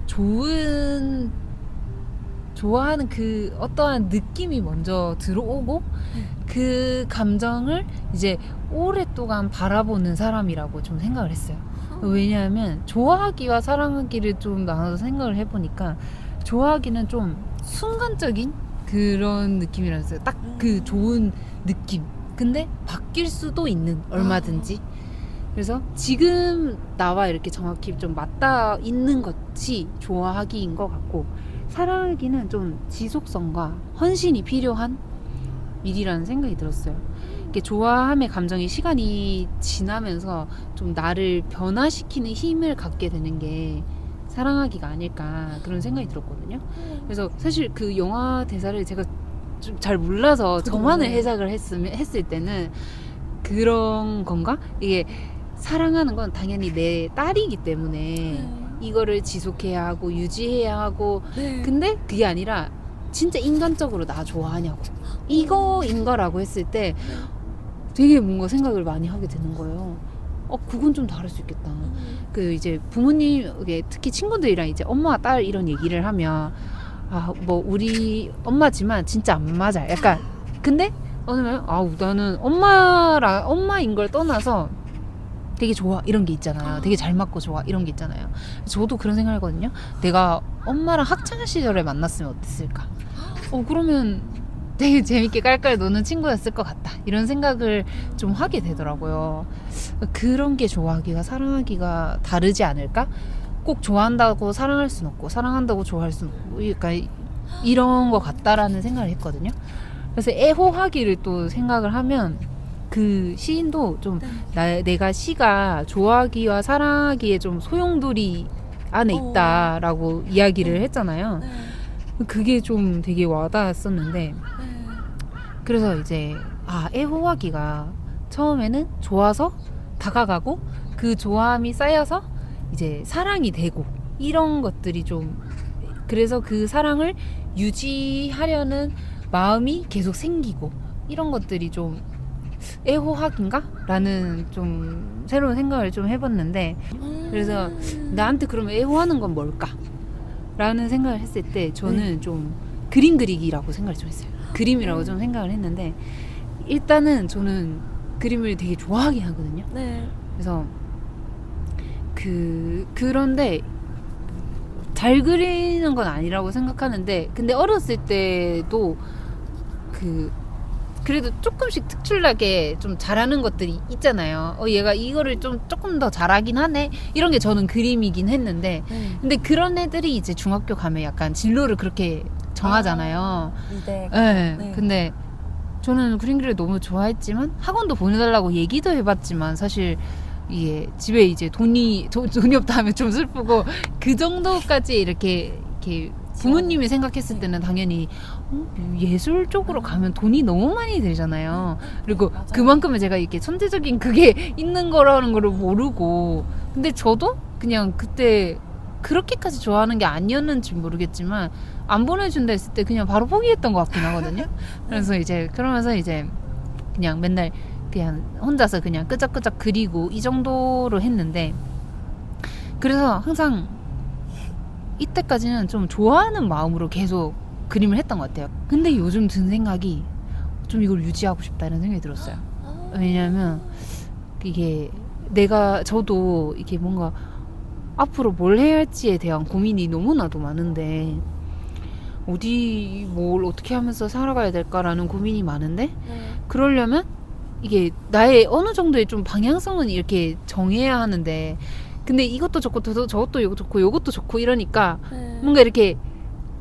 좋아하는 그 어떠한 느낌이 먼저 들어오고 그 감정을 이제 오랫동안 바라보는 사람이라고 좀 생각을 했어요. 왜냐하면 좋아하기와 사랑하기를 좀 나눠서 생각을 해보니까 좋아하기는 좀 순간적인 그런 느낌이라서 딱 그 좋은 느낌. 근데 바뀔 수도 있는 얼마든지. 그래서 지금 나와 이렇게 정확히 좀 맞닿아 있는 것이 좋아하기인 것 같고 사랑하기는 좀 지속성과 헌신이 필요한 일이라는 생각이 들었어요. 이게 좋아함의 감정이 시간이 지나면서 좀 나를 변화시키는 힘을 갖게 되는 게 사랑하기가 아닐까 그런 생각이 들었거든요. 그래서 사실 그 영화 대사를 제가 좀 잘 몰라서 저만을 해석을 했을 때는 그런 건가? 이게 사랑하는 건 당연히 내 딸이기 때문에 이거를 지속해야 하고 유지해야 하고 근데 그게 아니라 진짜 인간적으로 나 좋아하냐고 이거인 거라고 했을 때 되게 뭔가 생각을 많이 하게 되는 거예요. 그건 좀 다를 수 있겠다. 그 이제 부모님, 특히 친구들이랑 이제 엄마와 딸 이런 얘기를 하면 뭐 우리 엄마지만 진짜 안 맞아. 약간 근데 어느 날 나는 엄마인 걸 떠나서 되게 좋아 이런 게 있잖아요. 되게 잘 맞고 좋아 이런 게 있잖아요. 저도 그런 생각을 하거든요. 내가 엄마랑 학창 시절에 만났으면 어땠을까? 그러면 되게 재밌게 깔깔 노는 친구였을 것 같다. 이런 생각을 좀 하게 되더라고요. 그런 게 좋아하기가 사랑하기가 다르지 않을까? 꼭 좋아한다고 사랑할 순 없고 사랑한다고 좋아할 순 없고 그러니까 이런 것 같다라는 생각을 했거든요. 그래서 애호하기를 또 생각을 하면 그 시인도 좀 내가 시가 좋아하기와 사랑하기에 좀 소용돌이 안에 있다라고 이야기를 했잖아요. 그게 좀 되게 와닿았었는데 그래서 이제 애호하기가 처음에는 좋아서 다가가고 그 좋아함이 쌓여서 이제 사랑이 되고 이런 것들이 좀 그래서 그 사랑을 유지하려는 마음이 계속 생기고 이런 것들이 좀 애호학인가? 라는 좀 새로운 생각을 좀 해봤는데 그래서 나한테 그러면 애호하는 건 뭘까? 라는 생각을 했을 때 저는 좀 그림 그리기라고 생각을 좀 했어요. 그림이라고 좀 생각을 했는데 일단은 저는 그림을 되게 좋아하긴 하거든요. 그래서 그런데 잘 그리는 건 아니라고 생각하는데 근데 어렸을 때도 그래도 조금씩 특출나게 좀 잘하는 것들이 있잖아요. 얘가 이거를 좀 조금 더 잘하긴 하네 이런 게 저는 그림이긴 했는데 근데 그런 애들이 이제 중학교 가면 약간 진로를 그렇게 정하잖아요. 네. 근데 저는 그림 그리를 너무 좋아했지만 학원도 보내달라고 얘기도 해봤지만 사실 이게 집에 이제 돈이 없다 하면 좀 슬프고 그 정도까지 이렇게 부모님이 생각했을 때는 당연히 예술 쪽으로 가면 돈이 너무 많이 들잖아요. 그리고 그만큼은 제가 이렇게 천재적인 그게 있는 거라는 거를 모르고 근데 저도 그냥 그때 그렇게까지 좋아하는 게 아니었는지 모르겠지만 안 보내준다 했을 때 그냥 바로 포기했던 것 같긴 하거든요. 그래서 이제 그러면서 이제 그냥 맨날 그냥 혼자서 그냥 끄적끄적 그리고 이 정도로 했는데 그래서 항상 이때까지는 좀 좋아하는 마음으로 계속 그림을 했던 것 같아요. 근데 요즘 든 생각이 좀 이걸 유지하고 싶다 이런 생각이 들었어요. 왜냐면 이게 저도 이게 뭔가 앞으로 뭘 해야 할지에 대한 고민이 너무나도 많은데 뭘 어떻게 하면서 살아가야 될까라는 고민이 많은데 그러려면 이게 나의 어느 정도의 좀 방향성은 이렇게 정해야 하는데 근데 이것도 좋고 저것도 이거 좋고 이것도 좋고 이러니까 뭔가 이렇게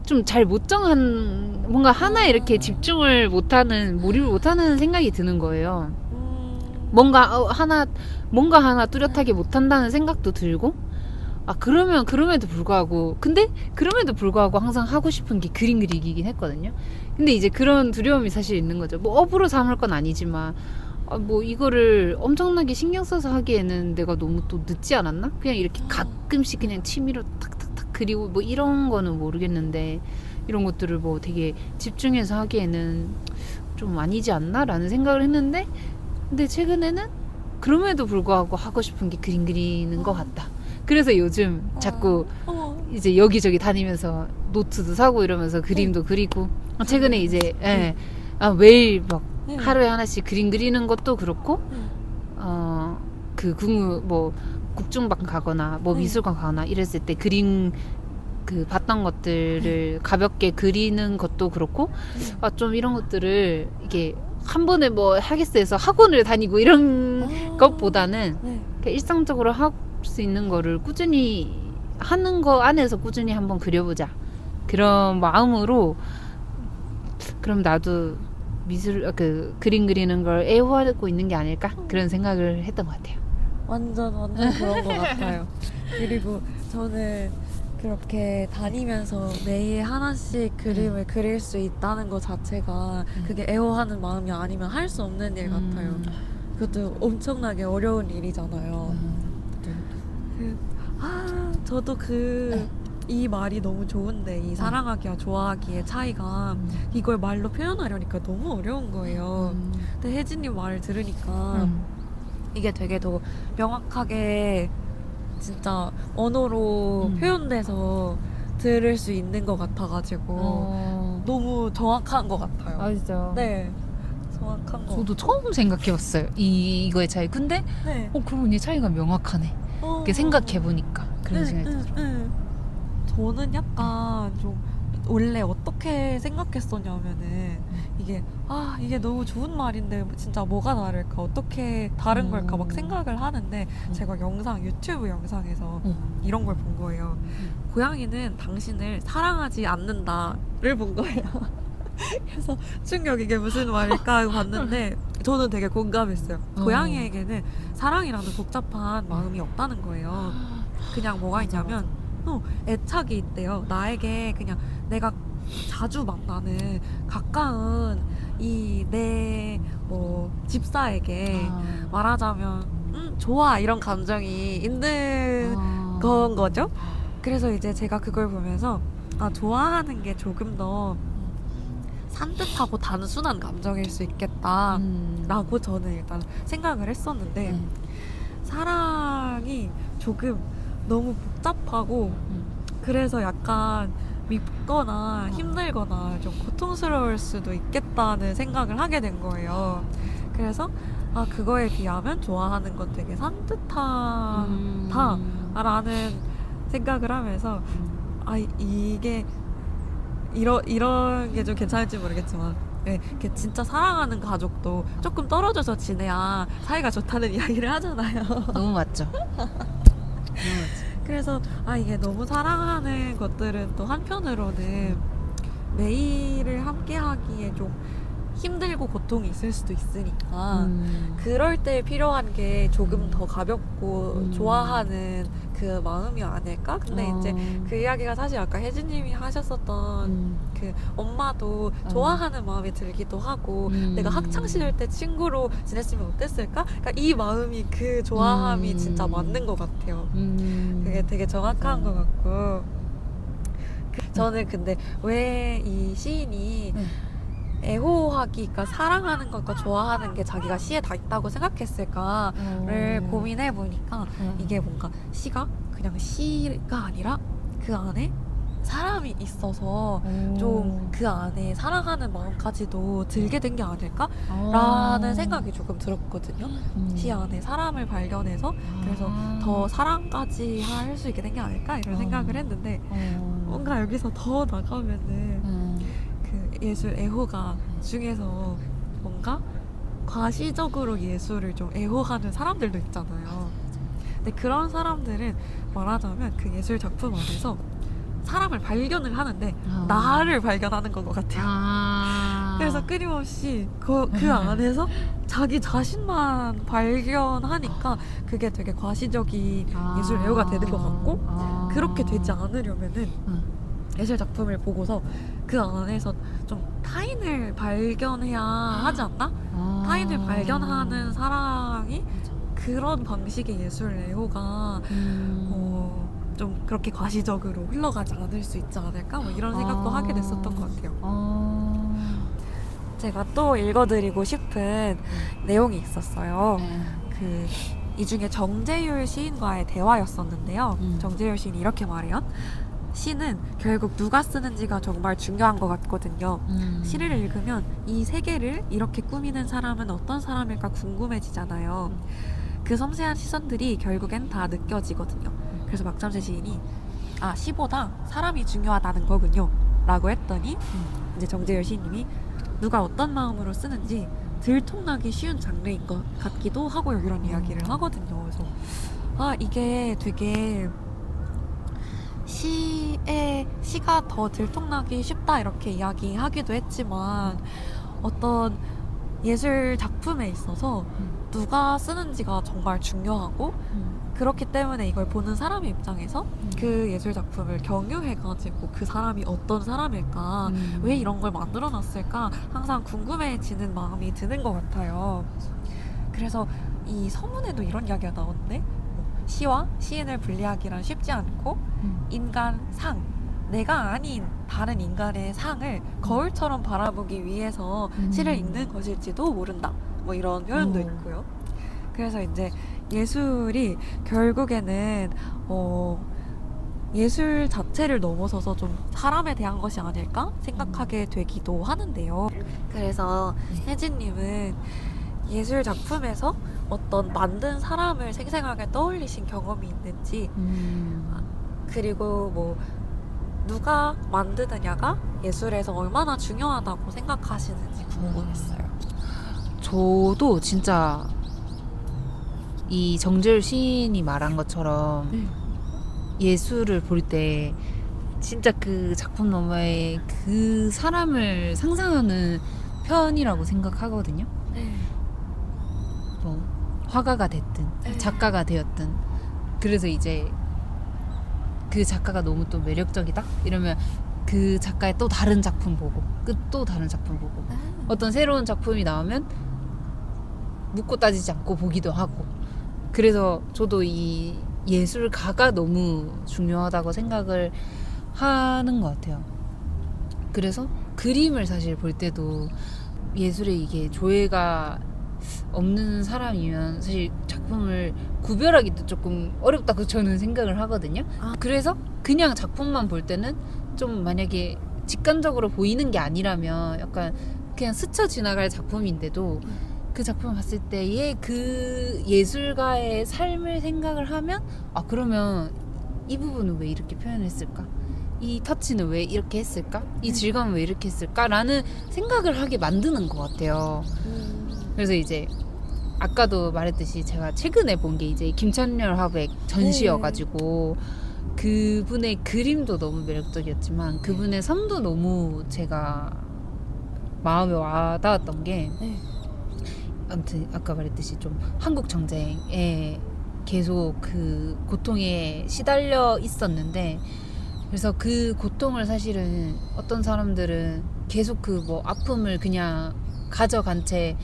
좀 잘 못 정한 뭔가 하나에 이렇게 집중을 못하는 몰입을 못하는 생각이 드는 거예요. 뭔가 하나 뚜렷하게 못한다는 생각도 들고 그럼에도 불구하고 항상 하고 싶은 게 그림 그리기긴 했거든요. 근데 이제 그런 두려움이 사실 있는 거죠. 뭐 업으로 삼을 건 아니지만 뭐 이거를 엄청나게 신경 써서 하기에는 내가 너무 또 늦지 않았나? 그냥 이렇게 가끔씩 그냥 취미로 탁탁탁 그리고 뭐 이런 거는 모르겠는데 이런 것들을 뭐 되게 집중해서 하기에는 좀 아니지 않나라는 생각을 했는데 근데 최근에는 그럼에도 불구하고 하고 싶은 게 그림 그리는 것 같다. 그래서 요즘 자꾸 이제 여기저기 다니면서 노트도 사고 이러면서 그림도 그리고 최근에 이제 매일 막 하루에 하나씩 그림 그리는 것도 그렇고 그 뭐 국중반 가거나 뭐 미술관 가거나 이랬을 때 그림 그 봤던 것들을 가볍게 그리는 것도 그렇고 좀 이런 것들을 이게 한 번에 뭐 하겠어 해서 학원을 다니고 이런 것보다는 그냥 일상적으로 할 수 있는 거를 꾸준히 하는 거 안에서 꾸준히 한번 그려보자 그런 마음으로 그럼 나도 미술 그림 그리는 걸 애호하고 있는 게 아닐까 그런 생각을 했던 것 같아요. 완전 그런 것 같아요. 그리고 저는 그렇게 다니면서 매일 하나씩 그림을 그릴 수 있다는 것 자체가 그게 애호하는 마음이 아니면 할 수 없는 일 같아요. 그것도 엄청나게 어려운 일이잖아요. 저도 이 말이 너무 좋은데 이 사랑하기와 좋아하기의 차이가 이걸 말로 표현하려니까 너무 어려운 거예요. 근데 혜진님 말을 들으니까 이게 되게 더 명확하게 진짜 언어로 표현돼서 들을 수 있는 것 같아가지고 너무 정확한 것 같아요. 아 진짜. 네, 정확한 거. 저도 처음 생각해봤어요. 이거의 차이. 근데 그러고 보니 차이가 명확하네. 이렇게 생각해보니까 그런 생각이 들어요. 저는 약간 좀 원래 어떻게 생각했었냐면은 이게 너무 좋은 말인데 진짜 뭐가 다를까 어떻게 다른 걸까 막 생각을 하는데 제가 유튜브 영상에서 이런 걸 본 거예요. 고양이는 당신을 사랑하지 않는다를 본 거예요. 그래서 충격 이게 무슨 말일까 하고 봤는데 저는 되게 공감했어요. 고양이에게는 사랑이라는 복잡한 마음이 없다는 거예요. 그냥 뭐가 있냐면 애착이 있대요. 나에게 그냥 내가 자주 만나는 가까운 내 뭐 집사에게 말하자면 좋아 이런 감정이 있는 건 거죠. 그래서 이제 제가 그걸 보면서 좋아하는 게 조금 더 산뜻하고 단순한 감정일 수 있겠다라고 저는 일단 생각을 했었는데 사랑이 조금 너무 복잡하고 그래서 약간 밉거나 힘들거나 좀 고통스러울 수도 있겠다는 생각을 하게 된 거예요. 그래서 그거에 비하면 좋아하는 건 되게 산뜻하다라는 생각을 하면서 이게 이런 게 좀 괜찮을지 모르겠지만 이렇게 진짜 사랑하는 가족도 조금 떨어져서 지내야 사이가 좋다는 이야기를 하잖아요. 너무 맞죠. 그래서 이게 너무 사랑하는 것들은 또 한편으로는 매일을 함께 하기에 좀 힘들고 고통이 있을 수도 있으니까 그럴 때 필요한 게 조금 더 가볍고 좋아하는 그 마음이 아닐까? 근데 이제 그 이야기가 사실 아까 혜진님이 하셨었던 그 엄마도 좋아하는 마음이 들기도 하고 내가 학창시절 때 친구로 지냈으면 어땠을까? 그러니까 이 마음이 그 좋아함이 진짜 맞는 것 같아요. 그게 되게 정확한 것 같고 저는 근데 왜 이 시인이 애호하기가 사랑하는 것과 좋아하는 게 자기가 시에 다 있다고 생각했을까를 고민해 보니까 이게 뭔가 시가 그냥 시가 아니라 그 안에 사람이 있어서 좀 그 안에 사랑하는 마음까지도 들게 된 게 아닐까라는 생각이 조금 들었거든요. 시 안에 사람을 발견해서 그래서 더 사랑까지 할 수 있게 된 게 아닐까 이런 생각을 했는데 뭔가 여기서 더 나가면은 그 예술 애호가 중에서 뭔가 과시적으로 예술을 좀 애호하는 사람들도 있잖아요. 근데 그런 사람들은 말하자면 그 예술 작품 안에서 사람을 발견을 하는데 나를 발견하는 것 같아요. 그래서 끊임없이 그 안에서 자기 자신만 발견하니까 그게 되게 과시적인 예술 애호가 되는 것 같고 그렇게 되지 않으려면은 예술 작품을 보고서 그 안에서 좀 타인을 발견해야 하지 않나? 타인을 발견하는 사랑이 그런 방식의 예술 애호가 좀 그렇게 과시적으로 흘러가지 않을 수 있지 않을까? 뭐 이런 생각도 하게 됐었던 것 같아요. 제가 또 읽어드리고 싶은 내용이 있었어요. 이 중에 정재율 시인과의 대화였었는데요. 정재율 시인이 이렇게 말해요. 시는 결국 누가 쓰는지가 정말 중요한 것 같거든요. 시를 읽으면 이 세계를 이렇게 꾸미는 사람은 어떤 사람일까 궁금해지잖아요. 그 섬세한 시선들이 결국엔 다 느껴지거든요. 그래서 박잠재 시인이 시보다 사람이 중요하다는 거군요 라고 했더니 이제 정재열 시인님이 누가 어떤 마음으로 쓰는지 들통나기 쉬운 장르인 것 같기도 하고요, 이런 이야기를 하거든요. 그래서 이게 되게 시가 더 들통나기 쉽다 이렇게 이야기하기도 했지만 어떤 예술 작품에 있어서 누가 쓰는지가 정말 중요하고 그렇기 때문에 이걸 보는 사람의 입장에서 그 예술 작품을 경유해가지고 그 사람이 어떤 사람일까, 왜 이런 걸 만들어놨을까 항상 궁금해지는 마음이 드는 것 같아요. 그래서 이 서문에도 이런 이야기가 나오는데 시와 시인을 분리하기란 쉽지 않고 인간 상, 내가 아닌 다른 인간의 상을 거울처럼 바라보기 위해서 시를 읽는 것일지도 모른다, 뭐 이런 표현도 있고요. 그래서 이제 예술이 결국에는 예술 자체를 넘어서서 좀 사람에 대한 것이 아닐까 생각하게 되기도 하는데요. 그래서 혜진님은 예술 작품에서 어떤 만든 사람을 생생하게 떠올리신 경험이 있는지, 그리고 뭐 누가 만드느냐가 예술에서 얼마나 중요하다고 생각하시는지 궁금했어요. 저도 진짜 이 정재율 시인이 말한 것처럼 예술을 볼 때 진짜 그 작품 너머에 그 사람을 상상하는 편이라고 생각하거든요. 뭐 화가가 됐든 작가가 되었든. 그래서 이제 그 작가가 너무 또 매력적이다 이러면 그 작가의 또 다른 작품 보고 또 다른 작품 보고 어떤 새로운 작품이 나오면 묻고 따지지 않고 보기도 하고. 그래서 저도 이 예술가가 너무 중요하다고 생각을 하는 것 같아요. 그래서 그림을 사실 볼 때도 예술에 이게 조예가 없는 사람이면 사실 작품을 구별하기도 조금 어렵다고 저는 생각을 하거든요. 그래서 그냥 작품만 볼 때는 좀 만약에 직관적으로 보이는 게 아니라면 약간 그냥 스쳐 지나갈 작품인데도 그 작품을 봤을 때의 그 예술가의 삶을 생각을 하면 그러면 이 부분은 왜 이렇게 표현했을까? 이 터치는 왜 이렇게 했을까? 이 질감은 왜 이렇게 했을까? 라는 생각을 하게 만드는 것 같아요. 그래서 이제 아까도 말했듯이 제가 최근에 본 게 이제 김천열 화백 전시여가지고 그분의 그림도 너무 매력적이었지만 그분의 섬도 너무 제가 마음에 와닿았던 게 아무튼 아까 말했듯이 좀 한국 정쟁에 계속 그 고통에 시달려 있었는데, 그래서 그 고통을 사실은 어떤 사람들은 계속 그 뭐 아픔을 그냥 가져간 채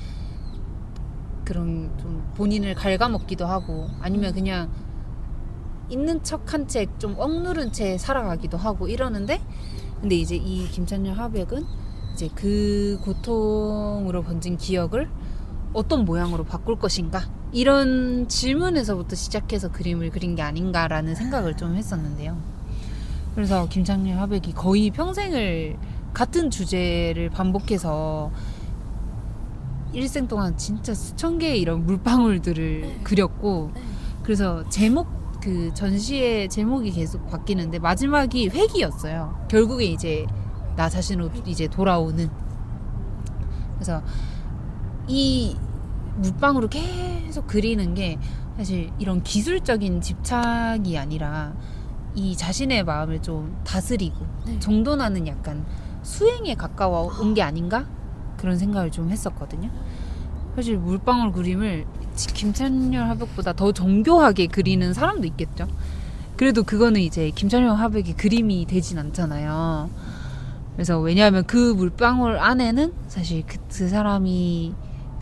그런 좀 본인을 갉아먹기도 하고 아니면 그냥 있는 척한 채 좀 억누른 채 살아가기도 하고 이러는데, 근데 이제 이 김찬열 화백은 이제 그 고통으로 번진 기억을 어떤 모양으로 바꿀 것인가, 이런 질문에서부터 시작해서 그림을 그린 게 아닌가라는 생각을 좀 했었는데요. 그래서 김찬열 화백이 거의 평생을 같은 주제를 반복해서 일생 동안 진짜 수천 개의 이런 물방울들을 그렸고, 그래서 제목, 그 전시의 제목이 계속 바뀌는데 마지막이 회귀였어요. 결국에 이제 나 자신으로 이제 돌아오는. 그래서 이 물방울을 계속 그리는 게 사실 이런 기술적인 집착이 아니라 이 자신의 마음을 좀 다스리고 정돈하는 약간 수행에 가까워 온 게 아닌가? 그런 생각을 좀 했었거든요. 사실 물방울 그림을 김찬열 화백보다 더 정교하게 그리는 사람도 있겠죠. 그래도 그거는 이제 김찬열 화백의 그림이 되진 않잖아요. 그래서 왜냐하면 그 물방울 안에는 사실 그 사람이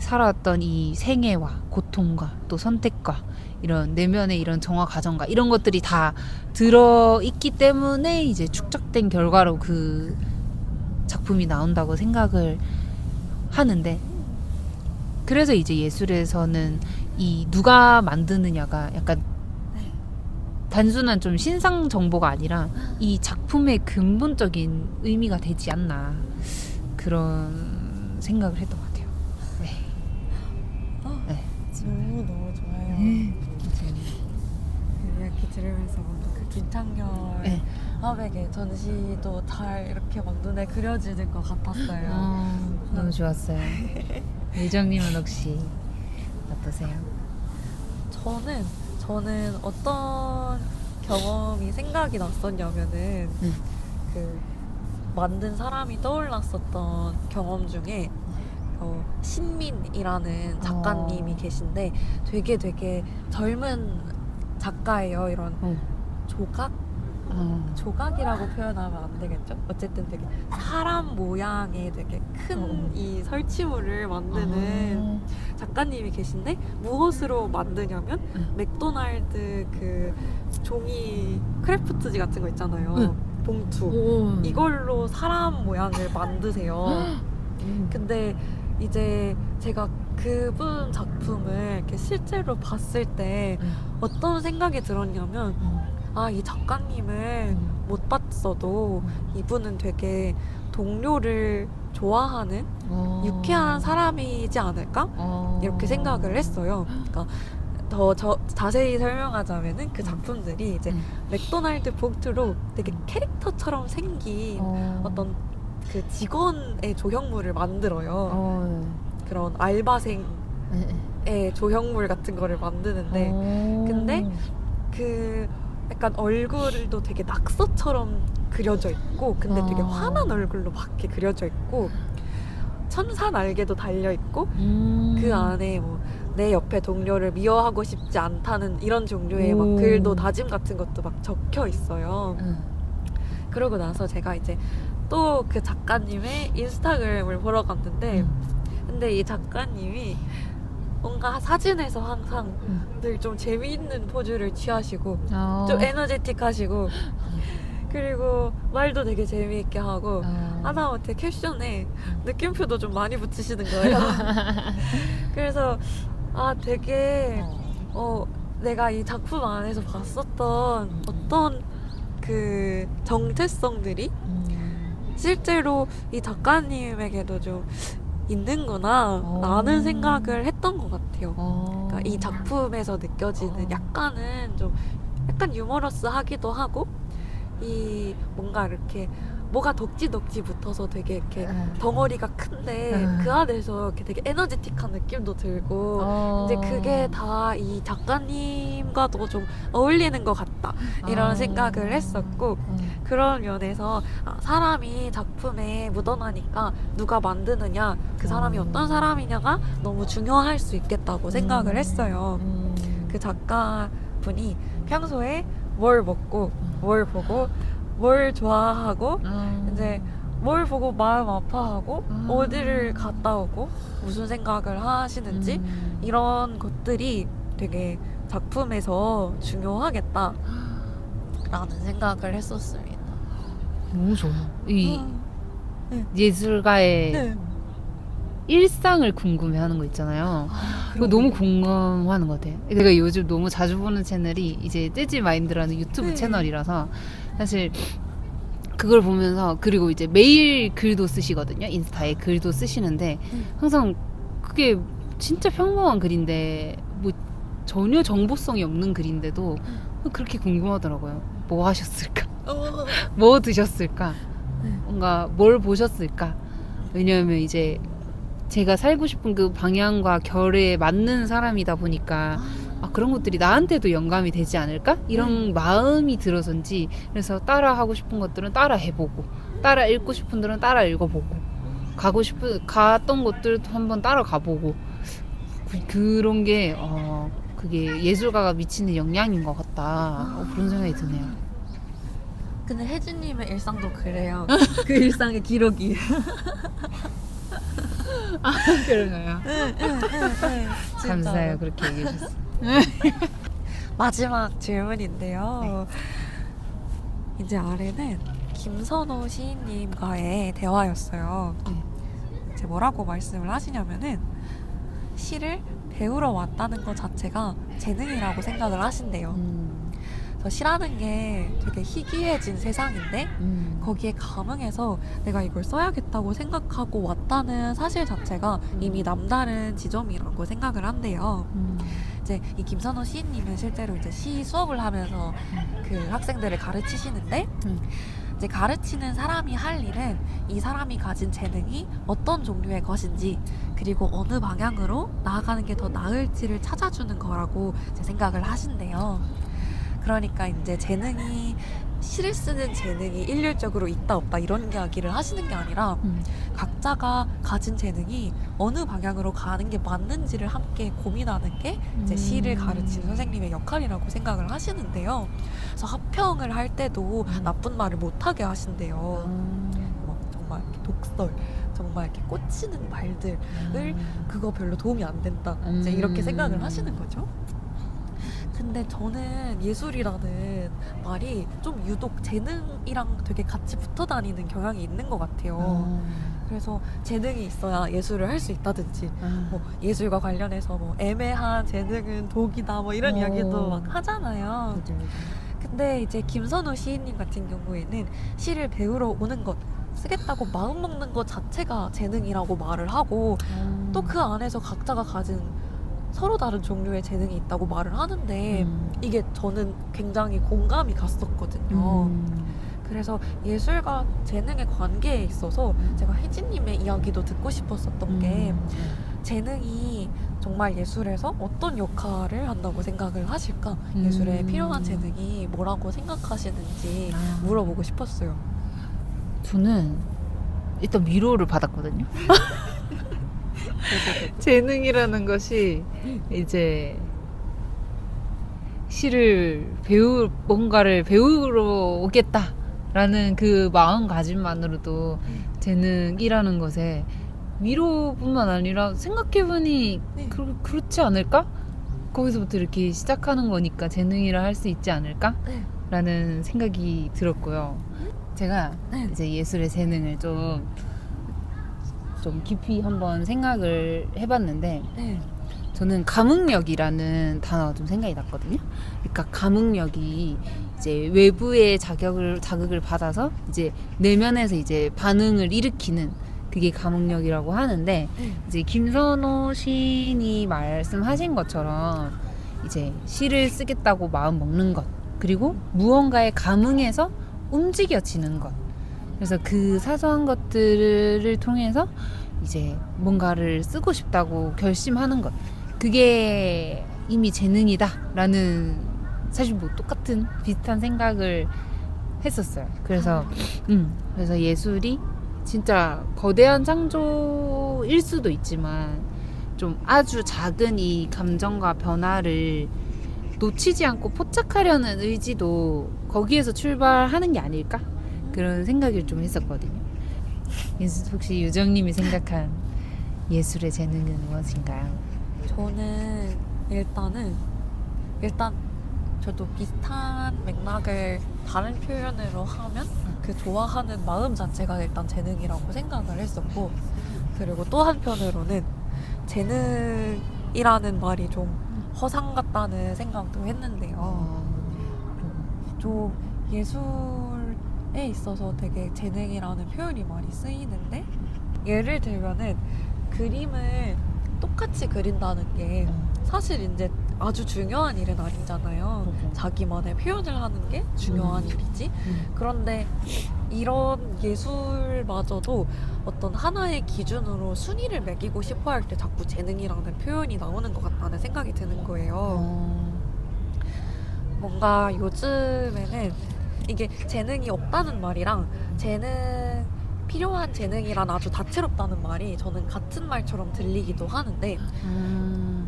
살아왔던 이 생애와 고통과 또 선택과 이런 내면의 이런 정화 과정과 이런 것들이 다 들어있기 때문에 이제 축적된 결과로 그 작품이 나온다고 생각을 하는데, 그래서 이제 예술에서는 이 누가 만드느냐가 약간 단순한 좀 신상 정보가 아니라 이 작품의 근본적인 의미가 되지 않나, 그런 생각을 했던 것 같아요. 네. 너무 좋아요. 그 이야기 들으면서 뭔가 그 김창렬 네. 화백의 전시도 잘 이렇게 막 눈에 그려지는 것 같았어요. 너무 좋았어요. 예정님은 혹시 어떠세요? 저는 어떤 경험이 생각이 났었냐면은 그 만든 사람이 떠올랐었던 경험 중에 신민이라는 작가님이 계신데 되게 젊은 작가예요. 이런 조각이라고 표현하면 안 되겠죠? 어쨌든 되게 사람 모양의 되게 큰 이 설치물을 만드는 작가님이 계신데, 무엇으로 만드냐면 맥도날드 그 종이 크래프트지 같은 거 있잖아요. 봉투. 이걸로 사람 모양을 만드세요. 근데 이제 제가 그분 작품을 이렇게 실제로 봤을 때 어떤 생각이 들었냐면, 이 작가님을 못 봤어도 이분은 되게 동료를 좋아하는 유쾌한 사람이지 않을까? 이렇게 생각을 했어요. 그러니까 더 자세히 설명하자면은 그 작품들이 이제 맥도날드 봉투로 되게 캐릭터처럼 생긴 어떤 그 직원의 조형물을 만들어요. 그런 알바생의 조형물 같은 거를 만드는데, 근데 그 약간 얼굴도 되게 낙서처럼 그려져 있고, 근데 되게 화난 얼굴로 밖에 그려져 있고, 천사 날개도 달려 있고, 그 안에 뭐 내 옆에 동료를 미워하고 싶지 않다는 이런 종류의 막 글도 다짐 같은 것도 막 적혀 있어요. 그러고 나서 제가 이제 또 그 작가님의 인스타그램을 보러 갔는데, 근데 이 작가님이 뭔가 사진에서 항상 늘 좀 재미있는 포즈를 취하시고 좀 에너제틱하시고, 그리고 말도 되게 재미있게 하고 하다못해 캡션에 느낌표도 좀 많이 붙이시는 거예요. 그래서 되게 내가 이 작품 안에서 봤었던 어떤 그 정체성들이 실제로 이 작가님에게도 좀 있는구나 라는 생각을 했던 것 같아요. 그러니까 이 작품에서 느껴지는 약간은 좀 약간 유머러스하기도 하고, 이 뭔가 이렇게 뭐가 덕지덕지 붙어서 되게 이렇게 덩어리가 큰데 그 안에서 이렇게 되게 에너지틱한 느낌도 들고, 이제 그게 다 이 작가님과도 좀 어울리는 것 같다 이런 생각을 했었고, 그런 면에서 사람이 작품에 묻어나니까 누가 만드느냐, 그 사람이 어떤 사람이냐가 너무 중요할 수 있겠다고 생각을 했어요. 그 작가분이 평소에 뭘 먹고 뭘 보고 뭘 좋아하고 이제 뭘 보고 마음 아파하고 어디를 갔다 오고 무슨 생각을 하시는지 이런 것들이 되게 작품에서 중요하겠다 라는 생각을 했었습니다. 너무 좋아요. 이 예술가의 일상을 궁금해하는 거 있잖아요. 그거 너무 궁금하는 것 같아요. 내가 요즘 너무 자주 보는 채널이 이제 재즈 마인드라는 유튜브 채널이라서 사실 그걸 보면서, 그리고 이제 매일 글도 쓰시거든요. 인스타에 글도 쓰시는데 항상 그게 진짜 평범한 글인데 뭐 전혀 정보성이 없는 글인데도 그렇게 궁금하더라고요. 뭐 하셨을까? 뭐 드셨을까? 뭔가 뭘 보셨을까? 왜냐하면 이제 제가 살고 싶은 그 방향과 결에 맞는 사람이다 보니까 그런 것들이 나한테도 영감이 되지 않을까? 이런 마음이 들어서인지, 그래서 따라 하고 싶은 것들은 따라 해보고, 따라 읽고 싶은 들은 따라 읽어보고, 갔던 곳들도 한번 따라 가보고, 그런 게 그게 예술가가 미치는 영향인 것 같다. 그런 생각이 드네요. 근데 혜진님의 일상도 그래요. 그 일상의 기록이. 그런가요? 응. 감사해요. 그렇게 얘기해 주셔서. 마지막 질문인데요. 이제 아래는 김선호 시인님과의 대화였어요. 이제 뭐라고 말씀을 하시냐면은 시를 배우러 왔다는 것 자체가 재능이라고 생각을 하신대요. 그래서 시라는 게 되게 희귀해진 세상인데 거기에 감흥해서 내가 이걸 써야겠다고 생각하고 왔다는 사실 자체가 이미 남다른 지점이라고 생각을 한대요. 이제 이 김선호 시인님은 실제로 이제 시 수업을 하면서 그 학생들을 가르치시는데 이제 가르치는 사람이 할 일은 이 사람이 가진 재능이 어떤 종류의 것인지 그리고 어느 방향으로 나아가는 게 더 나을지를 찾아주는 거라고 이제 생각을 하신대요. 그러니까 이제 재능이 시를 쓰는 재능이 일률적으로 있다 없다 이런 이야기를 하시는 게 아니라 각자가 가진 재능이 어느 방향으로 가는 게 맞는지를 함께 고민하는 게 이제 시를 가르치는 선생님의 역할이라고 생각을 하시는데요. 그래서 합평을 할 때도 나쁜 말을 못하게 하신대요. 막 정말 이렇게 독설, 정말 이렇게 꽂히는 말들을 그거 별로 도움이 안 된다. 이제 이렇게 생각을 하시는 거죠. 근데 저는 예술이라는 말이 좀 유독 재능이랑 되게 같이 붙어 다니는 경향이 있는 것 같아요. 그래서 재능이 있어야 예술을 할 수 있다든지 뭐 예술과 관련해서 뭐 애매한 재능은 독이다 뭐 이런 이야기도 막 하잖아요. 근데 이제 김선호 시인님 같은 경우에는 시를 배우러 오는 것 쓰겠다고 마음먹는 것 자체가 재능이라고 말을 하고 또 그 안에서 각자가 가진 서로 다른 종류의 재능이 있다고 말을 하는데 이게 저는 굉장히 공감이 갔었거든요. 그래서 예술과 재능의 관계에 있어서 제가 혜진님의 이야기도 듣고 싶었었던 게 재능이 정말 예술에서 어떤 역할을 한다고 생각을 하실까? 예술에 필요한 재능이 뭐라고 생각하시는지 물어보고 싶었어요. 저는 일단 위로를 받았거든요. 재능이라는 것이 이제 시를 뭔가를 배우러 오겠다라는 그 마음가짐만으로도 재능이라는 것에 위로뿐만 아니라 생각해보니 그렇지 않을까? 거기서부터 이렇게 시작하는 거니까 재능이라 할 수 있지 않을까? 라는 생각이 들었고요. 제가 이제 예술의 재능을 좀 깊이 한번 생각을 해봤는데 저는 감흥력이라는 단어가 좀 생각이 났거든요. 그러니까 감흥력이 이제 외부의 자극을 받아서 이제 내면에서 이제 반응을 일으키는 그게 감흥력이라고 하는데 이제 김선호 시인이 말씀하신 것처럼 이제 시를 쓰겠다고 마음 먹는 것 그리고 무언가에 감흥해서 움직여지는 것 그래서 그 사소한 것들을 통해서 이제 뭔가를 쓰고 싶다고 결심하는 것 그게 이미 재능이다라는 사실 뭐 똑같은 비슷한 생각을 했었어요. 그래서 예술이 진짜 거대한 창조일 수도 있지만 좀 아주 작은 이 감정과 변화를 놓치지 않고 포착하려는 의지도 거기에서 출발하는 게 아닐까? 그런 생각을 좀 했었거든요. 혹시 유정님이 생각한 예술의 재능은 무엇인가요? 저는 일단 저도 비슷한 맥락을 다른 표현으로 하면 그 좋아하는 마음 자체가 일단 재능이라고 생각을 했었고 그리고 또 한편으로는 재능이라는 말이 좀 허상 같다는 생각도 했는데요. 좀 예술에 있어서 되게 재능이라는 표현이 많이 쓰이는데 예를 들면은 그림을 똑같이 그린다는 게 사실 이제 아주 중요한 일은 아니잖아요. 자기만의 표현을 하는 게 중요한 일이지. 그런데 이런 예술마저도 어떤 하나의 기준으로 순위를 매기고 싶어 할 때 자꾸 재능이라는 표현이 나오는 것 같다는 생각이 드는 거예요. 뭔가 요즘에는 이게 재능이 없다는 말이랑 필요한 재능이란 아주 다채롭다는 말이 저는 같은 말처럼 들리기도 하는데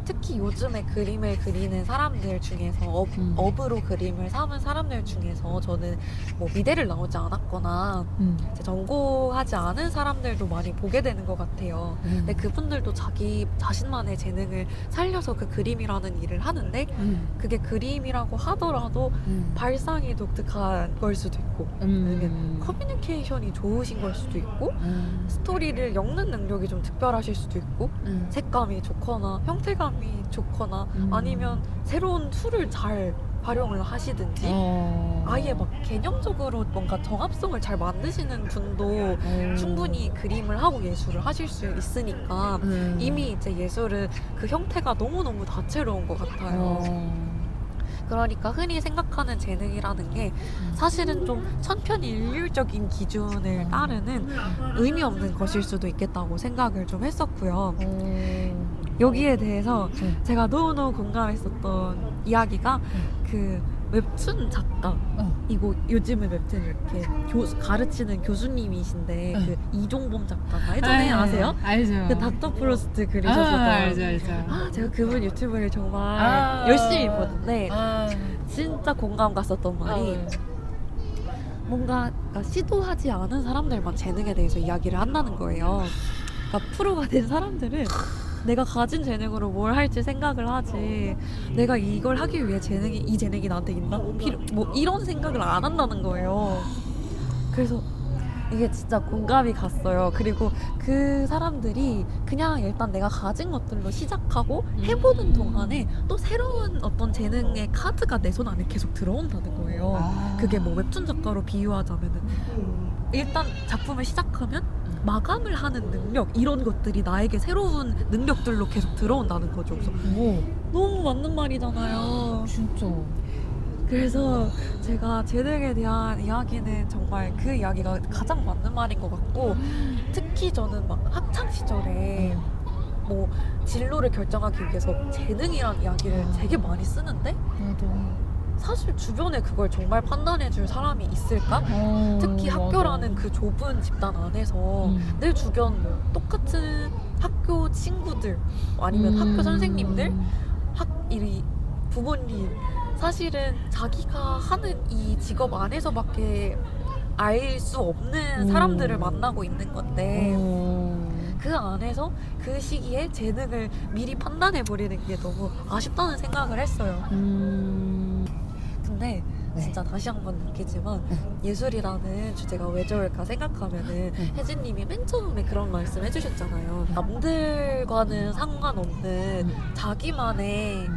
특히 요즘에 그림을 그리는 사람들 중에서 업으로 그림을 삼은 사람들 중에서 저는 뭐 미대를 나오지 않았거나 이제 전공하지 않은 사람들도 많이 보게 되는 것 같아요. 근데 그분들도 자기 자신만의 재능을 살려서 그 그림이라는 일을 하는데 그게 그림이라고 하더라도 발상이 독특한 걸 수도 있고 아니면 커뮤니케이션이 좋으신 걸 수도 있고 스토리를 엮는 능력이 좀 특별하실 수도 있고 색감이 좋거나 형태감이 좋거나 아니면 새로운 툴을 잘 활용을 하시든지 아예 막 개념적으로 뭔가 정합성을 잘 만드시는 분도 충분히 그림을 하고 예술을 하실 수 있으니까 이미 이제 예술은 그 형태가 너무너무 다채로운 것 같아요. 그러니까 흔히 생각하는 재능이라는 게 사실은 좀 천편일률적인 기준을 따르는 의미 없는 것일 수도 있겠다고 생각을 좀 했었고요. 여기에 대해서 제가 너무너무 공감했었던 이야기가 그 웹툰 작가 이거 요즘은 웹툰 이렇게 가르치는 교수님이신데 그 이종범 작가가 예전에 아세요? 알죠. 그 닥터 프로스트 그리셨었던 알죠. 제가 그분 유튜브를 정말 열심히 보는데 진짜 공감 갔었던 말이 뭔가 그러니까 시도하지 않은 사람들만 재능에 대해서 이야기를 한다는 거예요. 그러니까 프로가 된 사람들은 내가 가진 재능으로 뭘 할지 생각을 하지 내가 이걸 하기 위해 이 재능이 나한테 있나? 뭐 이런 생각을 안 한다는 거예요. 그래서 이게 진짜 공감이 갔어요. 그리고 그 사람들이 그냥 일단 내가 가진 것들로 시작하고 해보는 동안에 또 새로운 어떤 재능의 카드가 내 손 안에 계속 들어온다는 거예요. 그게 뭐 웹툰 작가로 비유하자면은 일단 작품을 시작하면 마감을 하는 능력 이런 것들이 나에게 새로운 능력들로 계속 들어온다는 거죠. 그래서 너무 맞는 말이잖아요. 진짜. 그래서 제가 재능에 대한 이야기는 정말 그 이야기가 가장 맞는 말인 것 같고 특히 저는 막 학창 시절에 뭐 진로를 결정하기 위해서 재능이란 이야기를 되게 많이 쓰는데 사실 주변에 그걸 정말 판단해줄 사람이 있을까? 특히 학교라는 그 좁은 집단 안에서 내 주변 뭐 똑같은 학교 친구들 아니면 학교 선생님들 이 부모님 사실은 자기가 하는 이 직업 안에서밖에 알 수 없는 사람들을 만나고 있는 건데 그 안에서 그 시기에 재능을 미리 판단해버리는 게 너무 아쉽다는 생각을 했어요. 근데 진짜 다시 한 번 느끼지만 예술이라는 주제가 왜 좋을까 생각하면은 혜진님이 맨 처음에 그런 말씀 해주셨잖아요. 남들과는 상관없는 자기만의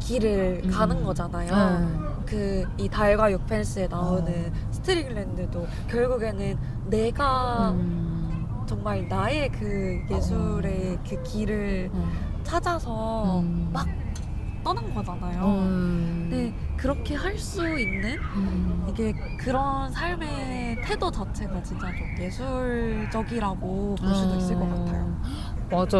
길을 가는 거잖아요. 이 달과 육펜스에 나오는 스트링랜드도 결국에는 내가 정말 나의 그 예술의 그 길을 찾아서 막 떠난 거잖아요. 근데 그렇게 할 수 있는 이게 그런 삶의 태도 자체가 진짜 좀 예술적이라고 볼 수도 있을 것 같아요. 맞아.